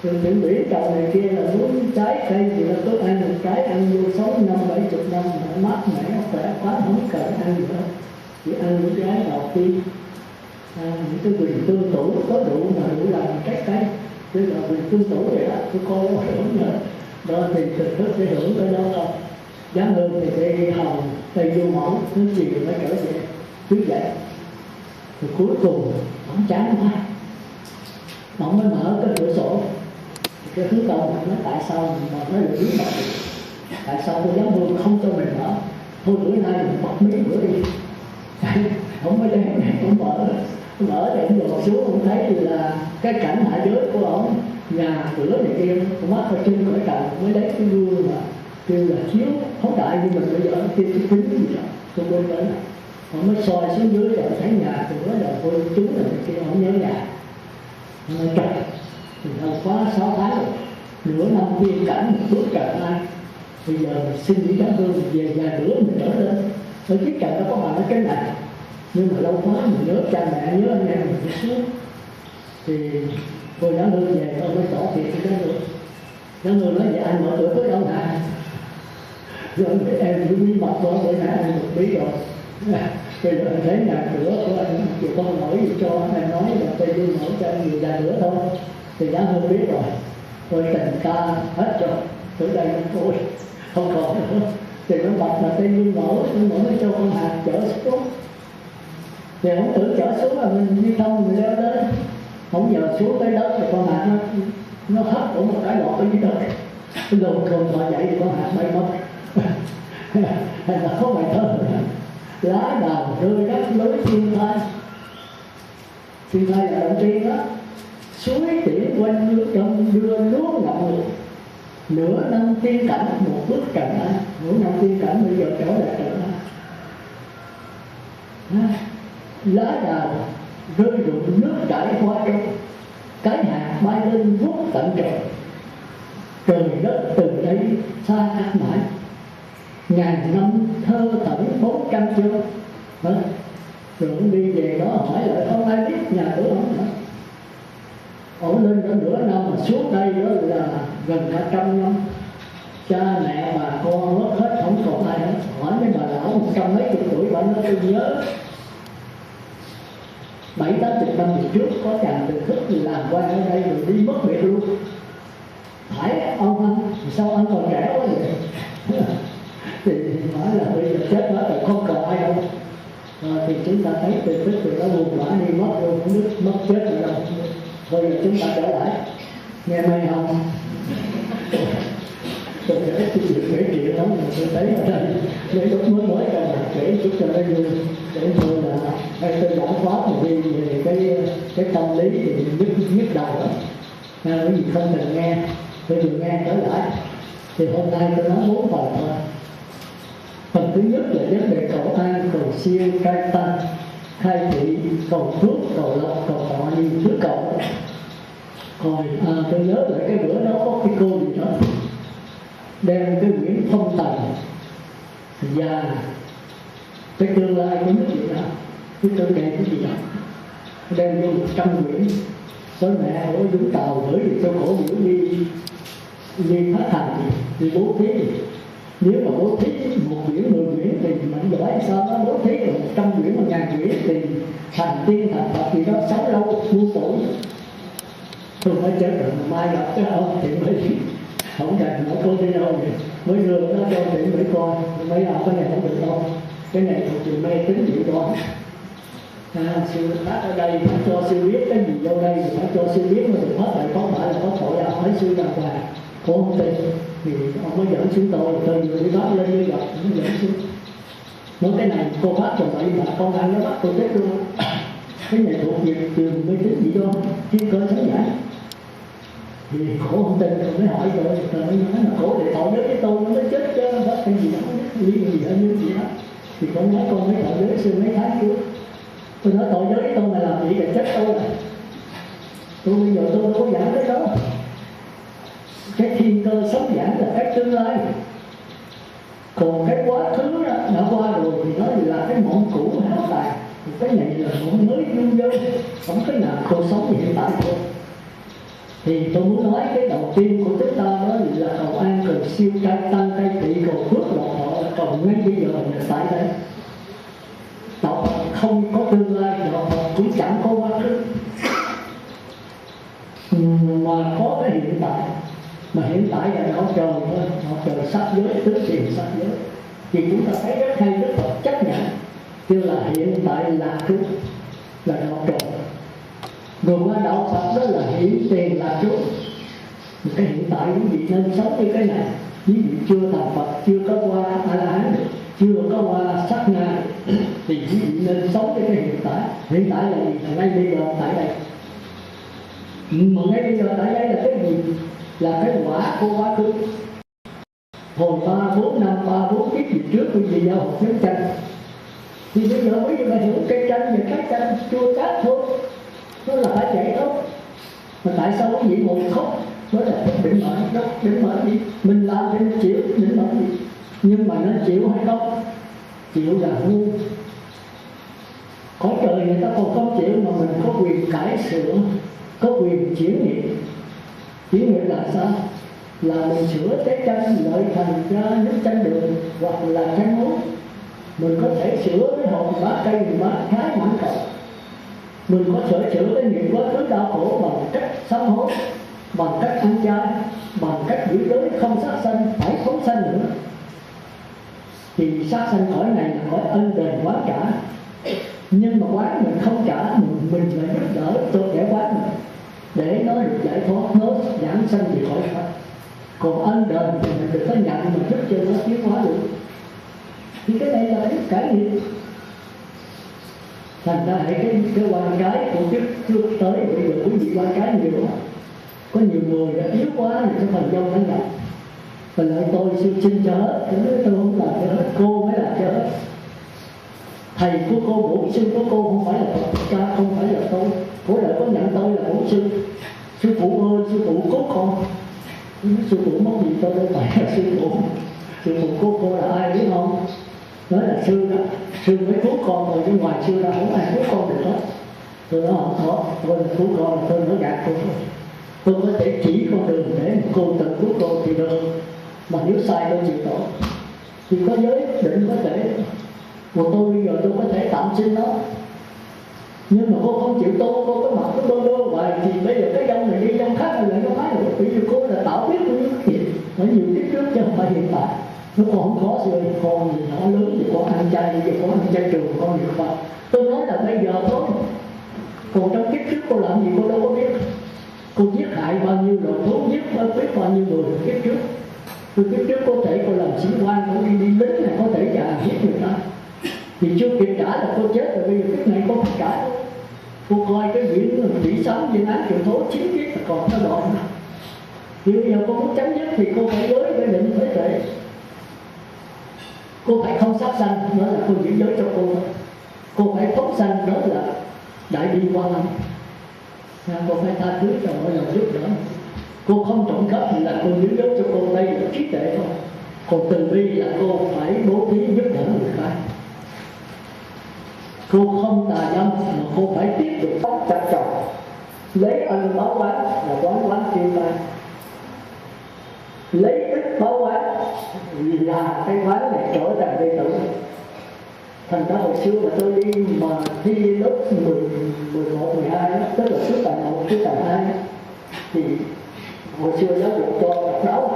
Speaker 5: Rồi Thượng Nguyễn trồng này kia là muốn trái cây thì là tốt ăn một trái ăn vô 60-70 năm mà mát mẻ khỏe quá, không cần ăn gì hết, chỉ ăn những cái đầu tiên, những cái quyền tương tủ có đủ mà đủ làm trái cây, tức là quyền tương tủ vậy đó, tôi coi nó hưởng nữa đó thì thực thức để hưởng cái đó đâu. Giá Hương thì cây hồng cây vô mẫu thứ gì mới trở về thuyết dạy, rồi cuối cùng ông chán quá ông mới mở cái cửa sổ. Cái thứ đầu mình nói tại sao mà nói là bí mật, tại sao cô Giám Hương không cho mình mở, thôi bữa nay mình bắt miếng bữa đi ông mới đem này ông mở để ông dò xuống, ông thấy là cái cảnh hạ giới của ông, nhà cửa này kia, ông mắt ở trên khỏi trần mới lấy cái gương mà kêu là chiếu không đại như mình bây giờ tiêu cái kính gì đó tôi quên tới, ông mới soi xuống dưới rồi thấy nhà cửa là cô chú là kia, ông nhớ nhà ông nói trời thì đâu quá 6 tháng rồi, nửa năm tiên cảnh một bước trời ai, bây giờ mình xin đi Giám Hương về vài bữa mình trở lên, ở chiếc trời nó có bằng ở cái này, nhưng mà lâu quá mình nhớ cha mẹ nhớ anh em mình phải xuống, thì cô Giám Hương về tôi mới tỏ thiệt cho Giám Hương nói vậy anh mở cửa tới đâu hả? Rồi em cứ bí mật đó bữa nãy anh được bí rồi. Bây giờ anh thấy nhà cửa của anh chịu con lỗi gì cho anh nói là tôi đi mở cho anh nhiều nhà cửa thôi. Thì Giám Hương biết rồi. Tôi tình ta hết rồi. Từ đây thôi không còn nữa. Thì nó bật là tên Dương mở mới cho con hạt chở xuống. Thì không tưởng chở xuống là mình đi thông mình leo lên. Không nhờ xuống tới đất thì con hạt nó hấp của một cái lọt ở dưới đất. Rồi còn họ dậy thì con hạt bay mất. Hay là có bài thơ lá đào rơi đất lối thiên thai. Thiên thai là động tiên đó. Suối tiễn quanh đưa lúa ngậm ngùi. Nửa năm tiên cảnh một bước trần ai. Nửa năm tiên cảnh bây giờ trở lại trần ai. Lá đào rơi rụng nước chảy qua trong. Cái hạt bay lên vút tận trời. Trời đất từ đây xa cách mãi. Ngàn năm thơ thẩn 400 chương. Rồi ông đi về đó hỏi lại không ai biết nhà cửa ông nữa. Ông lên đó nửa năm mà xuống đây đó là gần 200 năm. Cha mẹ bà con mất hết không còn ai hết. Hỏi mấy bà lão 100 mấy chục tuổi bà nói tôi nhớ 70-80 năm về trước có chàng từ thức làm quan ở đây rồi đi mất biệt luôn. Hỏi ông anh sao anh còn trẻ quá vậy? Thì nói là bây giờ chết mất rồi không còn ai đâu. Thì chúng ta thấy từ thức thì nó buồn bã đi mất luôn, không biết mất chết rồi đâu. Bây giờ chúng ta trở lại nghe mây không? Tôi kể cái chuyện kể chuyện lắm mà tôi thấy ở đây để lúc mới cho bạn kể chút cho nó vui, để tôi là hay tôi giảng khóa mà đi về cái tâm lý thì nhức đầu lắm. Cái gì không cần nghe, tôi vừa nghe trở lại. Thì hôm nay tôi nói 4 phần thôi. Phần thứ nhất là vấn đề cầu an, cầu siêu, trai tăng, khai thị, cầu phước, cầu lộc, cầu thọ như trước cầu. Rồi tôi nhớ lại cái bữa đó có cái cô gì đó đem cái quyển Phong Tần và cái tương lai của nước Việt Nam, cái tương lai của Việt Nam đem vô 100 quyển. Số mẹ ở Vũng Tàu gửi thì cho cổ biểu đi phát hành đi bố thí. Nếu mà bố thí 1 quyển 10 quyển thì mạnh giỏi sao nó bố thí được 100 quyển 1000 quyển thì thành tiên thành Phật thì nó sống lâu muôn tuổi. Tôi mới chết rồi mà mai gặp cái ông thì mới không cần nói cô đi đâu vậy, mới đưa nó cho thì mới coi mấy ông cái này không được đâu, cái này thuộc trường mê tính chịu con. Sư phát ở đây phải cho sư biết cái gì vô đây thì phải cho sư biết mới được hết, lại có phải là có tội là hỏi sư đàng hoàng. Cô không tin thì ông mới dẫn xuống tôi vừa đi bắt lên như gặp mới dẫn xuống. Nói cái này cô phát cho vậy mà con ăn nó bắt tôi chết luôn. cái này thuộc về trường mê tín dị đoan thiên cơ sống giải. Thì khổ không tin tôi mới hỏi rồi, tôi mới nói là khổ để thọ giới với tôi nó mới chết chứ không có cái gì đó liên gì ở như gì đó. Thì con nói con mới thọ giới xưa mấy tháng trước, tôi nói thọ giới với tôi mà làm gì là chết tôi rồi. Tôi bây giờ tôi đâu có giảng cái đó. Cái thiên cơ sống giảng là cái tương lai, còn cái quá khứ đó, đã qua rồi thì nó là cái mộng cũ háo tài. Cái này là mộng mới dung dơ, không cái nào cuộc sống hiện tại thôi. Thì tôi muốn nói cái đầu tiên của chúng ta đó là cầu an, cầu siêu, cai tăng, cai trị, cầu phước lộc thọ, cầu ngay bây giờ là tại đây. Đạo Phật không có tương lai, đạo Phật cũng chẳng có quá khứ, mà có cái hiện tại. Mà hiện tại là đạo trời thôi, đạo trời sắc giới, tứ thiền sắc giới. Thì chúng ta thấy rất hay, Đức Phật chấp nhận kêu là hiện tại là trú, là đạo trời. Rồi qua đạo Phật đó là hiện tiền là trú. Cái hiện tại quý vị nên sống như cái này. Quý vị chưa thành Phật, chưa có qua A-la-hán, chưa có qua sát na, thì quý vị nên sống với cái hiện tại. Hiện tại là gì? Là ngay bây giờ tại đây. Mà ngay bây giờ tại đây là cái gì? Là cái quả của quá khứ. Hồi 3, 4 năm, 3, 4 kiếp gì trước quý vị giao học nhóm tranh. Thì bây giờ quý vị phải hiểu cây tranh và cái tranh chua chát thôi. Nó là phải vậy thôi. Mà tại sao quý vị ngồi khóc? Đó là định mệnh đó, định mệnh gì? Mình làm thì mình chịu, định mệnh gì? Nhưng mà nó chịu hay không? Chịu là ngu. Cõi trời người ta còn không chịu mà mình có quyền cải sửa, có quyền chuyển nghiệp. Chuyển nghiệp là sao? Là mình sửa cái tranh lợi thành ra nước chanh đường hoặc là chanh muối. Mình có thể sửa cái hồn bát cây, bát thái mãn cầu. Mình có thể sửa cái nghiệp quá khứ đau khổ bằng cách sám hối, bằng cách ăn chay, bằng cách giữ giới không sát sanh, phải phóng sanh nữa. Thì sát sanh cõi này là cõi ân đền quán trả. Nhưng mà quán mình không trả, mình lại giúp đỡ cho kẻ quán mình, để nó được giải thoát, nó giảng sanh về cõi Phật. Còn ân đền thì mình được có nhận mà giúp cho nó tiến hóa được. Thì cái này là cái nghiệp. Thành ra cái quan cái của trước tới bây giờ quý vị quan cái nhiều quá. Có nhiều người đã yếu quá thì cái phần dâu nó gặp. Và lại tôi xin cho hết, tôi không làm cho hết, cô mới làm cho hết. Thầy của cô, bổn sư của cô không phải là Phật cha, không phải là tôi. Cô đã có nhận tôi là bổn sư. Sư phụ ơi, sư phụ cứu con. Sư phụ mong gì tôi đâu phải là sư phụ. Sư phụ của cô là ai biết không? Nói là sư đó, sư mới cứu con rồi, chứ ngoài sư ra không ai cứu con được hết. Tôi nói không có, tôi là cứu con là tôi nói gạt cô thôi. Tôi có thể chỉ con đường để cô tự cứu cô thì được. Mà nếu sai tôi chịu tội. Thì có giới định có thể. Mà tôi bây giờ tôi có thể tạm xin nó. Nhưng mà cô không chịu tôi, cô có mặt có đôi đôi hoài. Thì bây giờ cái dông này đi dông khác là lại có máy nữa. Bởi vì cô là tạo biết của những chuyện. Ở nhiều kiếp trước chứ không phải hiện tại. Nó còn không có rồi, con gì nó lớn thì con ăn chay, thì con ăn chay trường, con gì không. Tôi nói là bây giờ thôi. Còn trong kiếp trước cô làm gì cô đâu có biết. Cô giết hại bao nhiêu rồi, thú giết bao nhiêu người kiếp trước. Từ kiếp trước có thể cô làm sĩ quan, cô đi lính này, có thể già giết người ta. Thì chưa kịp trả là cô chết rồi, bây giờ kiếp này cô phải trả. Cô coi cái vĩ sấm viên án triệu thố 9 kiếp là còn nó đoạn. Thì bây giờ cô muốn chấm dứt thì cô phải giới cái định phải tuệ. Cô phải không sát sanh, đó là cô giữ giới cho cô. Cô phải phóng sanh, đó là đại bi quan lâm. Cô phải tha thứ cho mọi người giúp đỡ. Cô không trộm cắp thì là cô giữ giới cho cô, đây là trí tuệ thôi. Còn từ bi là cô phải bố thí giúp đỡ người khác. Cô không tà dâm mà cô phải tiếp tục bắt chặt chồng, lấy ân báo oán là quán thiên tai, lấy đức báo oán là cái quán này trở thành đệ tử. Thành ra hồi xưa mà tôi đi mà thi lớp 11, 12 tức là thứ tài 1, thứ tài 2 thì hồi xưa giáo dục cho đọc đấu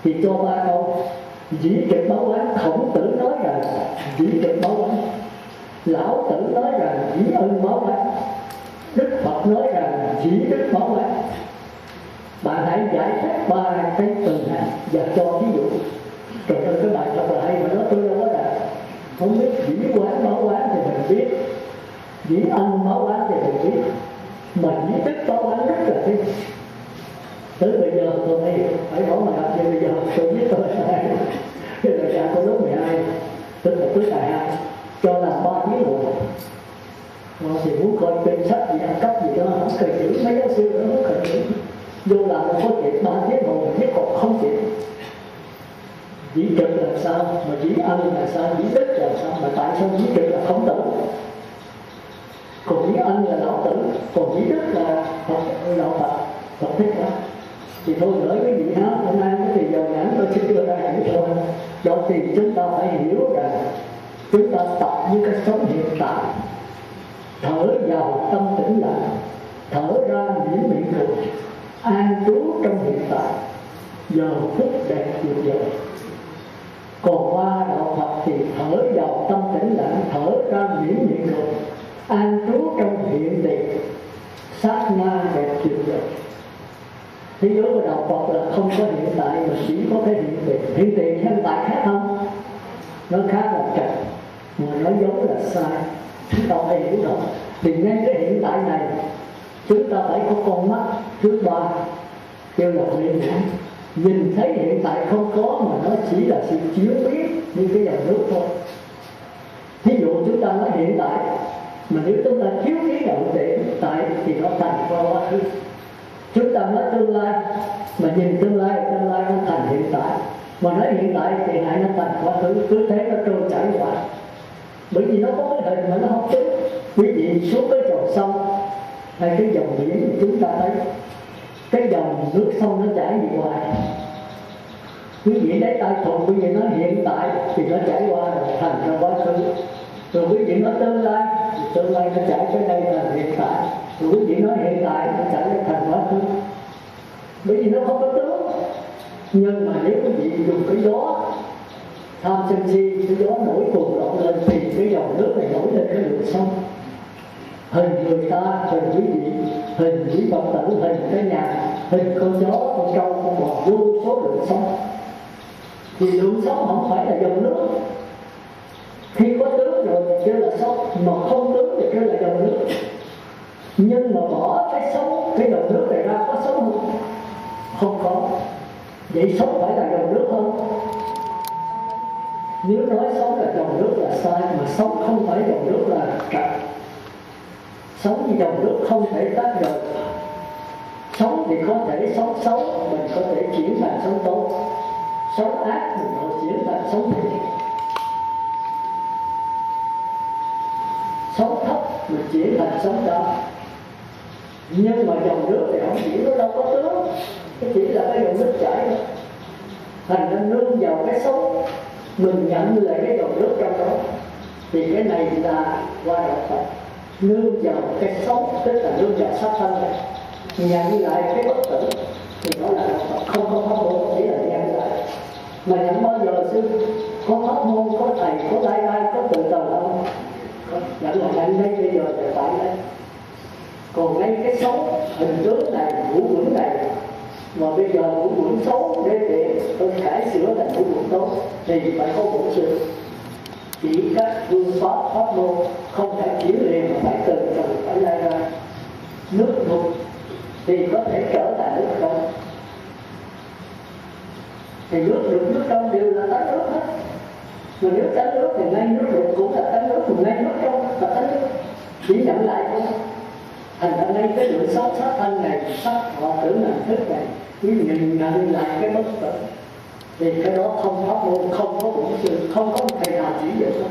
Speaker 5: thì cho 3 câu: dĩ trực báo oán. Khổng Tử nói rằng dĩ trực báo oán, Lão Tử nói rằng dĩ ân báo oán, Đức Phật nói rằng dĩ đức báo oán. Bạn hãy giải thích 3 cái từ này và cho ví dụ. Trời ơi, cái bài thật là hay mà nó tôi đâu có đạt. Không biết dĩ quán báo oán thì mình biết, Diễn âm báo quán thì mình biết, mà diễn tức báo quán rất là thích. Tới bây giờ tôi thấy phải bỏ mà làm như bây giờ tôi biết tôi là ai. Cái thời gian tôi lớp 12, tức là cuối đại học, cho làm 3 tiếng đồng hồ. Nó thì muốn coi kinh sách gì ăn cấp gì đó, không cần chữ, mấy giáo sư nữa không cần chữ. Vô làm nó có chuyện 3 tiếng đồng hồ, biết còn không chuyện. Dĩ trực là sao, mà dĩ âm là sao, dĩ đức là sao, mà tại sao dĩ trực là không tử? Còn dĩ âm là lão tử, còn dĩ đức là lão Phật, Phật thích đó. Thì thôi gửi cái vị hát hôm nay cái thì giờ nhãn tôi xin đưa ra hiểu thôi. Đó thì chúng ta phải hiểu rằng chúng ta tập với cái sống hiện tại, thở vào tâm tĩnh lặng, thở ra miễn miệng cười, an trú trong hiện tại, giờ phút đẹp tuyệt vời. Còn qua đạo Phật thì thở vào tâm tĩnh lặng, thở ra miễn miệng cười, an trú trong hiện tiền, sát na đẹp tuyệt vời. Thế giới của đạo Phật là không có hiện tại mà chỉ có cái hiện tiền. Hiện tiền hiện tại khác không? Nó khác là trật, mà nó giống là sai. Chúng ta phải hiểu rồi. Thì ngay cái hiện tại này, chúng ta phải có con mắt thứ ba, kêu là huệ nhãn. Nhìn thấy hiện tại không có mà nó chỉ là sự chiếu biết như cái dòng nước thôi. Thí dụ chúng ta nói hiện tại, mà nếu chúng ta chiếu cái dòng hiện tại thì nó thành qua quá khứ. Chúng ta nói tương lai, mà nhìn tương lai nó thành hiện tại. Mà nói hiện tại thì lại nó thành quá khứ, cứ thế nó trôi chảy qua. Bởi vì nó có cái hình mà nó không tính. Quý vị xuống cái dòng sông hay cái dòng biển thì chúng ta thấy cái dòng nước sông nó chảy đi hoài. Quý vị lấy tay thuận, quý vị nói hiện tại thì nó chảy qua rồi thành ra quá khứ. Rồi quý vị nói tương lai thì tương lai nó chảy tới đây là hiện tại. Rồi quý vị nói hiện tại nó chảy ra thành quá khứ. Bởi vì nó không có tướng. Nhưng mà nếu quý vị dùng cái gió tham sân si, cái gió nổi cuồng động lên thì cái dòng nước này nổi lên cái lượng sông. Hình người ta, hình quý vị, hình quý Phật tử, hình cái nhà, hình con chó, con trâu, con bò, vô số lượng sông. Thì lượng sông không phải là dòng nước. Khi có tướng rồi thì kêu là sông, mà không tướng thì kêu là dòng nước. Nhưng mà bỏ cái sông, cái dòng nước này ra có sống không? Không có. Vậy sống phải là dòng nước không? Nếu nói sống là dòng nước là sai, mà sống không phải dòng nước là trật. Sống như dòng nước không thể tách rời. Sống thì có thể sống xấu, mình có thể chuyển thành sống tốt. Sống ác mình có thể chuyển thành sống thiện. Sống thấp mình chuyển thành sống cao. Nhưng mà dòng nước thì không chỉ, nó đâu có tướng, cái chỉ là cái dòng nước chảy thôi. Thành ra nương vào cái sống, mình nhận lại cái dòng nước trong đó. Thì cái này là qua đạo Phật. Nương vào cái sống, tức là nương vào sát thân này, nhận lại cái bất tử thì đó là đạo Phật. Không có pháp môn, chỉ là nhận lại. Mà nhận bao giờ sư có pháp môn, có thầy, có lai lai, có tự đầu không? Nhận là nhận đây bây giờ thì tại đây. Còn ngay cái sống hình tướng này, ngũ quẩn này, mà bây giờ ngũ quẩn xấu để tôi cải sửa thành ngũ quẩn tốt thì phải có bổ sung. Chỉ các phương pháp môn không thể chuyển liền mà phải từ từ phải lai ra. Nước đục thì có thể trở thành nước trong. Thì nước đục nước trong đều là tánh nước hết. Mà nếu tánh nước thì ngay nước đục cũng là tánh nước, mà ngay nước trong là tánh nước. Chỉ nhận lại thôi. Thành ra ngay cái lượng xấu sát thân này, sắc họ tưởng là thức này, cứ nhìn nhận lại cái bất tử. Thì cái đó không pháp môn, không có bổn sư, không có thầy nào chỉ dạy đâu.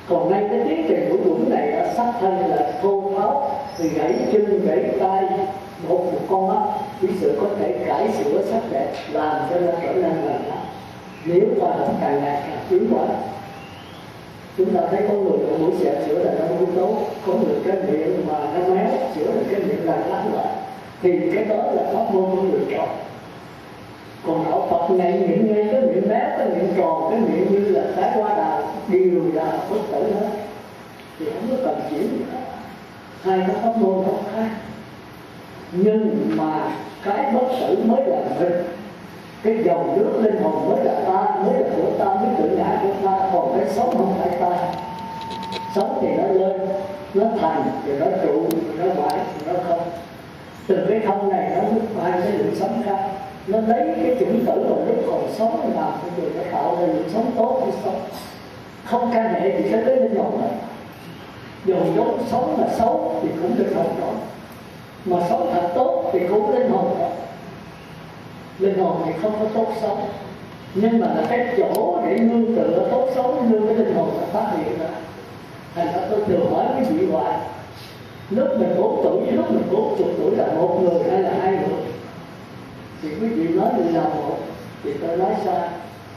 Speaker 5: Còn ngay cái tiến trình của quẩn này đã sát thân là thô tháo, thì gãy chân, gãy tay, một con mắt, chỉ sự có thể cải sửa sắc đẹp, làm cho nó trở nên lành lặn. Nếu khoa học càng ngày càng tiến hóa, chúng ta thấy có người ở mũi xẹo sửa là nó không tốt, có người cái miệng mà nó méo sửa là cái miệng là lắng lại, thì cái đó là pháp môn của người chọn. Còn đạo Phật này những ngay cái miệng méo, cái miệng tròn, cái miệng như là trái hoa đào đều là bất tử hết, thì không có cần chuyển gì hết. Hai cái pháp môn không khác, nhưng mà cái bất tử mới là mình. Cái dòng nước linh hồn mới là ta, mới là của ta, mới tự ngã của ta. Còn cái sống không phải ta. sống thì nó lên, nó thành, rồi nó trụ, rồi nó hoại, rồi nó không. Từ cái không này nó bước qua cái lượng sống khác. Nó lấy cái chủng tử vào lúc còn sống làm cho người nó tạo ra lượng sống tốt hay sống. Không can hệ gì tới linh hồn này. Dù giống sống mà xấu thì cũng linh hồn đó, mà sống thật tốt thì cũng linh hồn đó. Linh hồn thì không có tốt xấu, nhưng mà là cái chỗ để nương tựa tốt xấu nương cái linh hồn nó phát hiện ra. Thành ra tôi thường hỏi cái vị hoài, lúc mình 4 tuổi với lúc mình 40 tuổi là một người hay là hai người? Thì quý vị nói là một, thì tôi nói sai.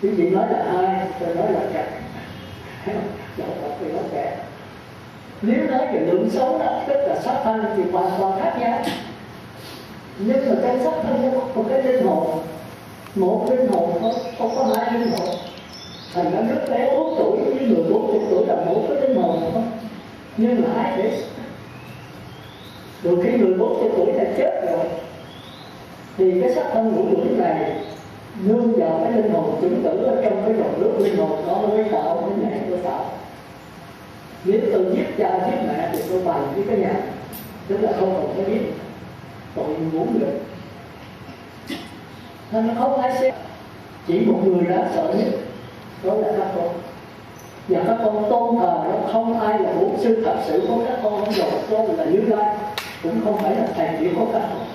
Speaker 5: Quý vị nói là hai, tôi nói là kẹt. Chẳng phải tôi nói kẹt. Nếu nói về lượng sống đó, tức là sắc thân thì hoàn toàn khác nhau. Nhưng mà cái sắc thân nó có một cái linh hồn. Một linh hồn không có hai linh hồn. Thành ra lúc bé 4 tuổi với người 40 tuổi là một cái linh hồn không? Nhưng mà hai thế. Rồi khi người 40 tuổi đã chết rồi, thì cái sắc thân ngũ uẩn này nương vào cái linh hồn chủng tử ở trong cái dòng nước linh hồn đó mới tạo cái mẹ tôi tạo. Nếu tôi giết cha giết mẹ thì tôi bằng với cái nhà, tức là không còn có giết, tội muốn được. Nên không ai xem, chỉ một người đã sợ nhất, đó là các con. Và các con tôn thờ nó không ai là bổn sư thật sự của các con không rồi, tôi là Như Lai, cũng không phải là thầy chỉ của các con.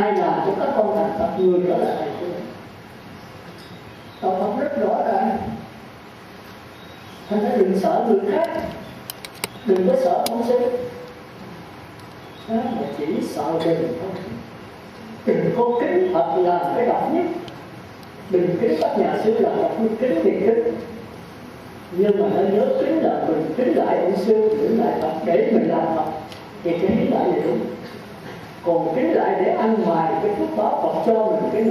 Speaker 5: Ai làm cho các con thành thật người đó là thầy của mình. Đạo Phật rất rõ ràng. Thành ra đừng sợ người khác, đừng có sợ ông sư, mà chỉ sợ mình thôi. Đừng có kính Phật làm cái độc nhất, đừng kính các nhà sư làm độc nhất, kính thì kính, nhưng mà hãy nhớ kính là mình kính lại ông sư, kính lại Phật để mình làm Phật thì kính lại là đúng. Còn kính lại để ăn ngoài cái phước báo Phật cho mình cái